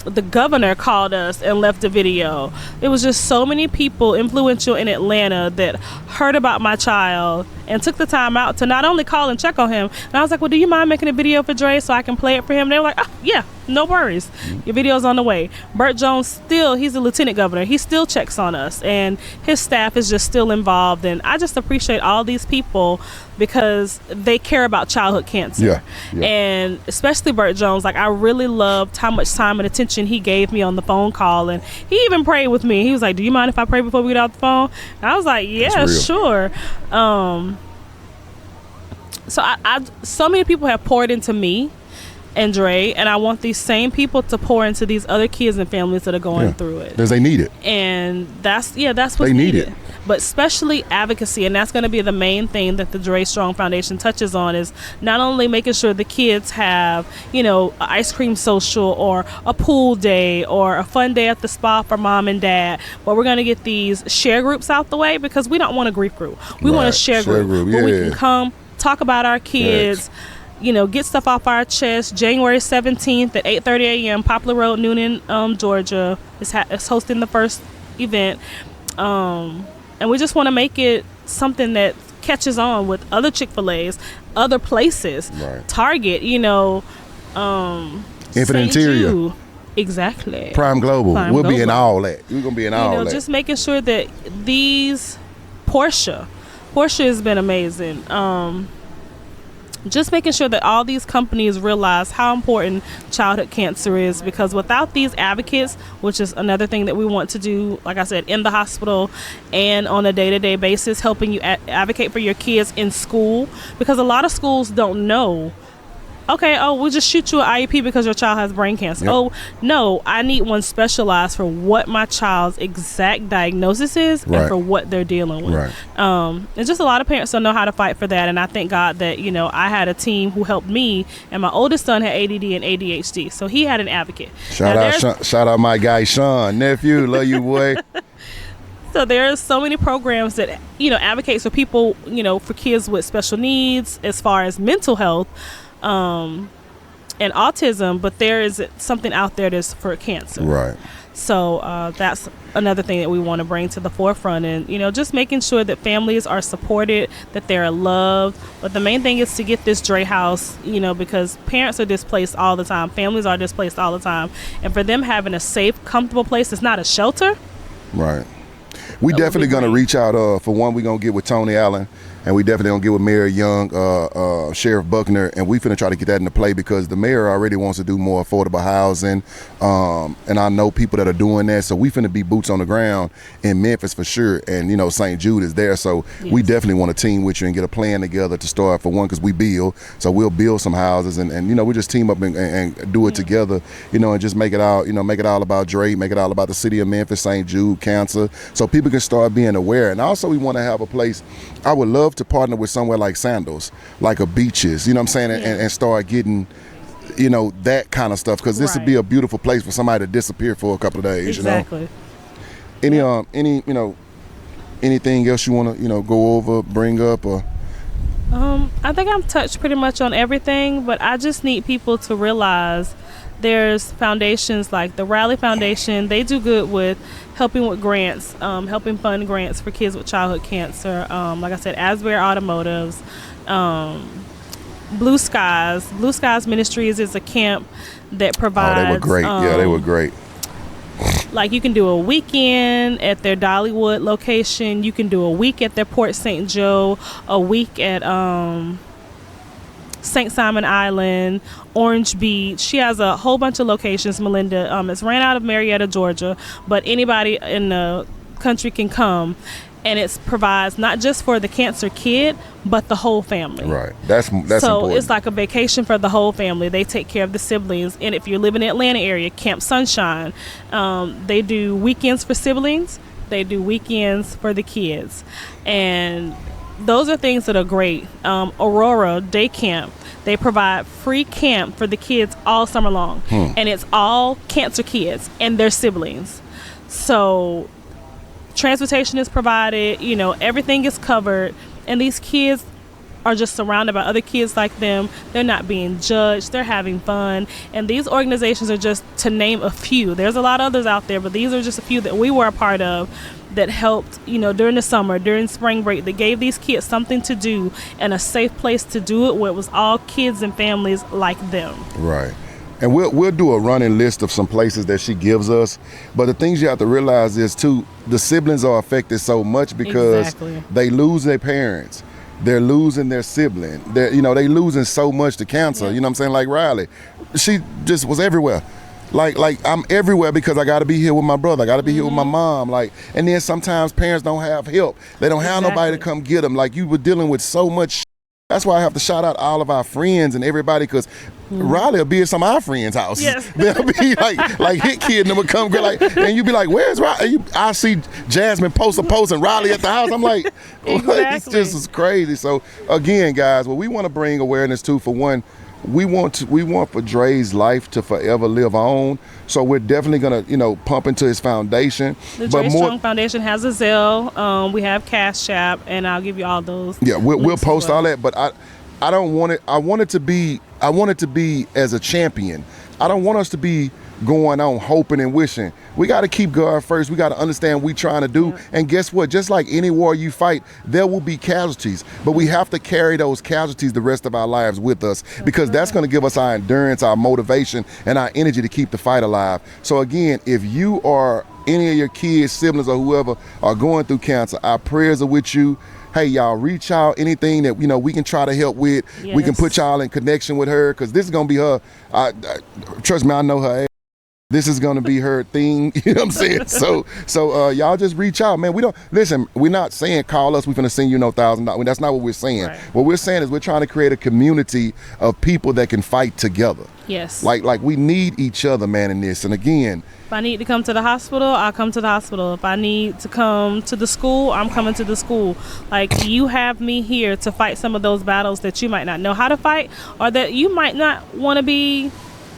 The governor called us and left a video. It was just so many people influential in Atlanta that heard about my child and took the time out to not only call and check on him. And I was like, well, do you mind making a video for Dre so I can play it for him? They were like, oh, yeah, no worries. Your video's on the way. Burt Jones he's a lieutenant governor. He still checks on us, and his staff is just still involved. And I just appreciate all these people because they care about childhood cancer. Yeah. And especially Burt Jones, like I really loved how much time and attention he gave me on the phone call. And he even prayed with me. He was like, do you mind if I pray before we get off the phone? And I was like, yeah, sure. So so many people have poured into me and Dre, and I want these same people to pour into these other kids and families that are going through it. Because they need it. And that's what's they need needed. it. But especially advocacy, and that's going to be the main thing that the Dre Strong Foundation touches on, is not only making sure the kids have, an ice cream social or a pool day or a fun day at the spa for mom and dad, but we're going to get these share groups out the way because we don't want a grief group. We want a share group where we can come, talk about our kids, get stuff off our chest. January 17th at 8:30 a.m. Poplar Road, Noonan, Georgia is hosting the first event. And we just want to make it something that catches on with other Chick-fil-A's, other places, Target, Infinite St. Interior. Jude. Exactly. Prime Global. We'll be in all that. We're going to be in all that. Just making sure that Portia has been amazing. Just making sure that all these companies realize how important childhood cancer is, because without these advocates, which is another thing that we want to do, like I said, in the hospital and on a day-to-day basis, helping you advocate for your kids in school, because a lot of schools don't know. Okay, we'll just shoot you an IEP because your child has brain cancer. Yep. Oh, no, I need one specialized for what my child's exact diagnosis is and for what they're dealing with. Right. And just a lot of parents don't know how to fight for that. And I thank God that, I had a team who helped me, and my oldest son had ADD and ADHD. So he had an advocate. Shout out my guy, Sean. Nephew, love you, boy. So there's so many programs that, advocate for people, for kids with special needs as far as mental health, and autism, but there is something out there that's for cancer. Right. So that's another thing that we want to bring to the forefront, and just making sure that families are supported, that they're loved. But the main thing is to get this Dre house, because parents are displaced all the time, families are displaced all the time, and for them having a safe, comfortable place, it's not a shelter. Right. We definitely going to reach out. For one, we're going to get with Tony Allen, and we definitely going to get with Mayor Young, Sheriff Buckner, and we finna try to get that into play because the mayor already wants to do more affordable housing, and I know people that are doing that, so we finna be boots on the ground in Memphis for sure, and St. Jude is there, so we definitely want to team with you and get a plan together to start, for one, because we build, so we'll build some houses, and we just team up and do it together, and just make it all, make it all about Dre, make it all about the city of Memphis, St. Jude, cancer, so people can start being aware. And also we want to have a place, I would love to partner with somewhere like Sandals, like a Beaches, you know what I'm saying, and start getting that kind of stuff, because this would be a beautiful place for somebody to disappear for a couple of days. Exactly. Anything else you want to go over, bring up, or I think I've touched pretty much on everything, but I just need people to realize there's foundations like the Raleigh Foundation. They do good with helping with grants, helping fund grants for kids with childhood cancer. Like I said, Asbury Automotives, Blue Skies Ministries is a camp that provides. Oh, they were great. They were great. Like you can do a weekend at their Dollywood location. You can do a week at their Port St. Joe, a week at St. Simon Island, Orange Beach. She has a whole bunch of locations, Melinda. It's ran out of Marietta, Georgia, but anybody in the country can come. and it provides not just for the cancer kid, but the whole family. Right. That's so important. It's like a vacation for the whole family. They take care of the siblings. And if you live in the Atlanta area, Camp Sunshine, they do weekends for siblings. They do weekends for the kids. And those are things that are great. Aurora Day Camp, they provide free camp for the kids all summer long. And it's all cancer kids and their siblings. So transportation is provided, you know, everything is covered, and these kids are just surrounded by other kids like them. They're not being judged, they're having fun. And these organizations are just to name a few. There's a lot of others out there, but these are just a few that we were a part of that helped, you know, during the summer, during spring break, that gave these kids something to do and a safe place to do it where it was all kids and families like them. Right. And we'll do a running list of some places that she gives us. But the things you have to realize is, too, the siblings are affected so much because they lose their parents. They're losing their sibling. They losing so much to cancer. Yeah. You know what I'm saying? Like Riley, she just was everywhere. Like I'm everywhere because I got to be here with my brother. I got to be here with my mom. Like, and then sometimes parents don't have help. They don't have nobody to come get them. Like, you were dealing with so much. That's why I have to shout out all of our friends and everybody, because Riley will be at some of our friends' house. Yes. They'll be like hit kid and them will come like, and you be like, where's Riley? I see Jasmine post and Riley at the house. I'm like, it's just as crazy. So again, guys, what we want to bring awareness to, for one, we want for Dre's life to forever live on. So we're definitely gonna, pump into his foundation. The Dre Strong Foundation has a Zelle. We have Cash App, and I'll give you all those. Yeah, we'll post all that. But I don't want it. I want it to be as a champion. I don't want us to be going on hoping and wishing. We got to keep God first. We got to understand what we're trying to do. Yeah. And guess what? Just like any war you fight, there will be casualties. But we have to carry those casualties the rest of our lives with us, because that's going to give us our endurance, our motivation, and our energy to keep the fight alive. So again, if you or any of your kids, siblings, or whoever are going through cancer, our prayers are with you. Hey, y'all, reach out. Anything that we can try to help with, we can put y'all in connection with her, because this is gonna be her. Trust me, I know her. This is gonna be her thing. You know what I'm saying? So y'all just reach out, man. We're not saying call us. We're gonna send you no $1,000. That's not what we're saying. Right. What we're saying is we're trying to create a community of people that can fight together. Yes. Like we need each other, man, in this. And again, if I need to come to the hospital, I'll come to the hospital. If I need to come to the school, I'm coming to the school. Like, you have me here to fight some of those battles that you might not know how to fight, or that you might not want to be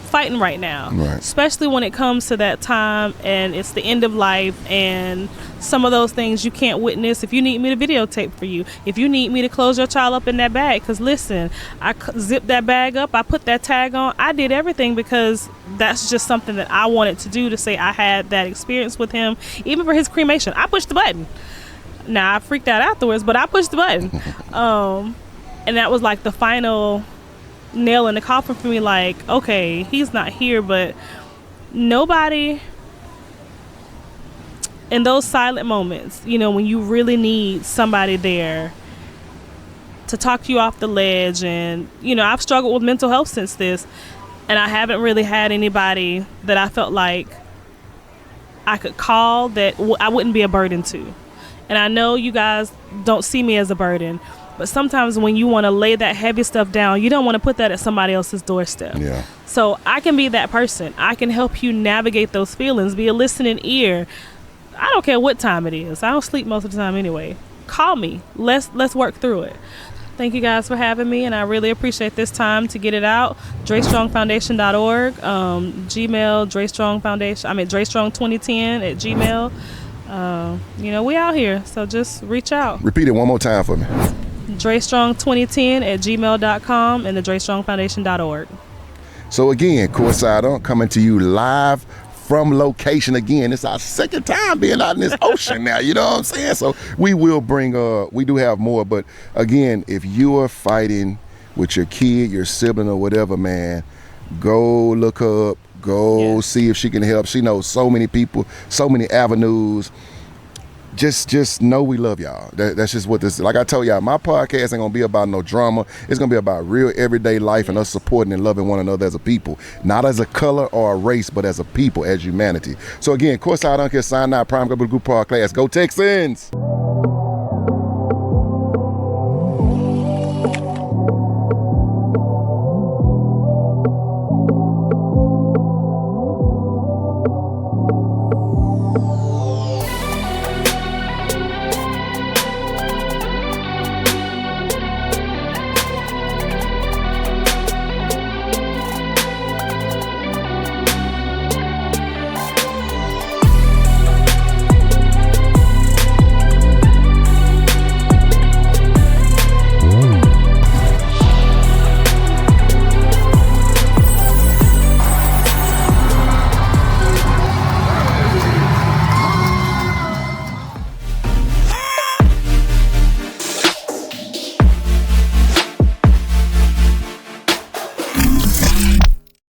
fighting right now. Right. Especially when it comes to that time and it's the end of life, and some of those things you can't witness. If you need me to videotape for you, if you need me to close your child up in that bag, because listen, I zipped that bag up, I put that tag on, I did everything, because that's just something that I wanted to do, to say I had that experience with him. Even for his cremation, I pushed the button. Now, I freaked out afterwards, but I pushed the button. And that was like the final nail in the coffin for me. Like, okay, he's not here, but nobody, in those silent moments, when you really need somebody there to talk you off the ledge. And I've struggled with mental health since this, and I haven't really had anybody that I felt like I could call that I wouldn't be a burden to. And I know you guys don't see me as a burden, but sometimes when you want to lay that heavy stuff down, you don't want to put that at somebody else's doorstep. Yeah. So I can be that person. I can help you navigate those feelings, be a listening ear. I don't care what time it is. I don't sleep most of the time anyway. Call me. Let's work through it. Thank you guys for having me, and I really appreciate this time to get it out. DreStrongFoundation.org, Gmail, DreStrong2010 at Gmail. We out here, so just reach out. Repeat it one more time for me. DreStrong2010 at gmail.com and the DreStrongFoundation.org. So again, Courtside coming to you live from location again. It's our second time being out in this ocean now, you know what I'm saying? So we will bring, we do have more, but again, if you are fighting with your kid, your sibling, or whatever, man, go look her up, see if she can help. She knows so many people, so many avenues. Just know we love y'all. That's just what this is. Like I told y'all, my podcast ain't gonna be about no drama. It's gonna be about real everyday life and us supporting and loving one another as a people. Not as a color or a race, but as a people, as humanity. So again, Courtside Uncle signing out, Prime Group Podcast. Go Texans!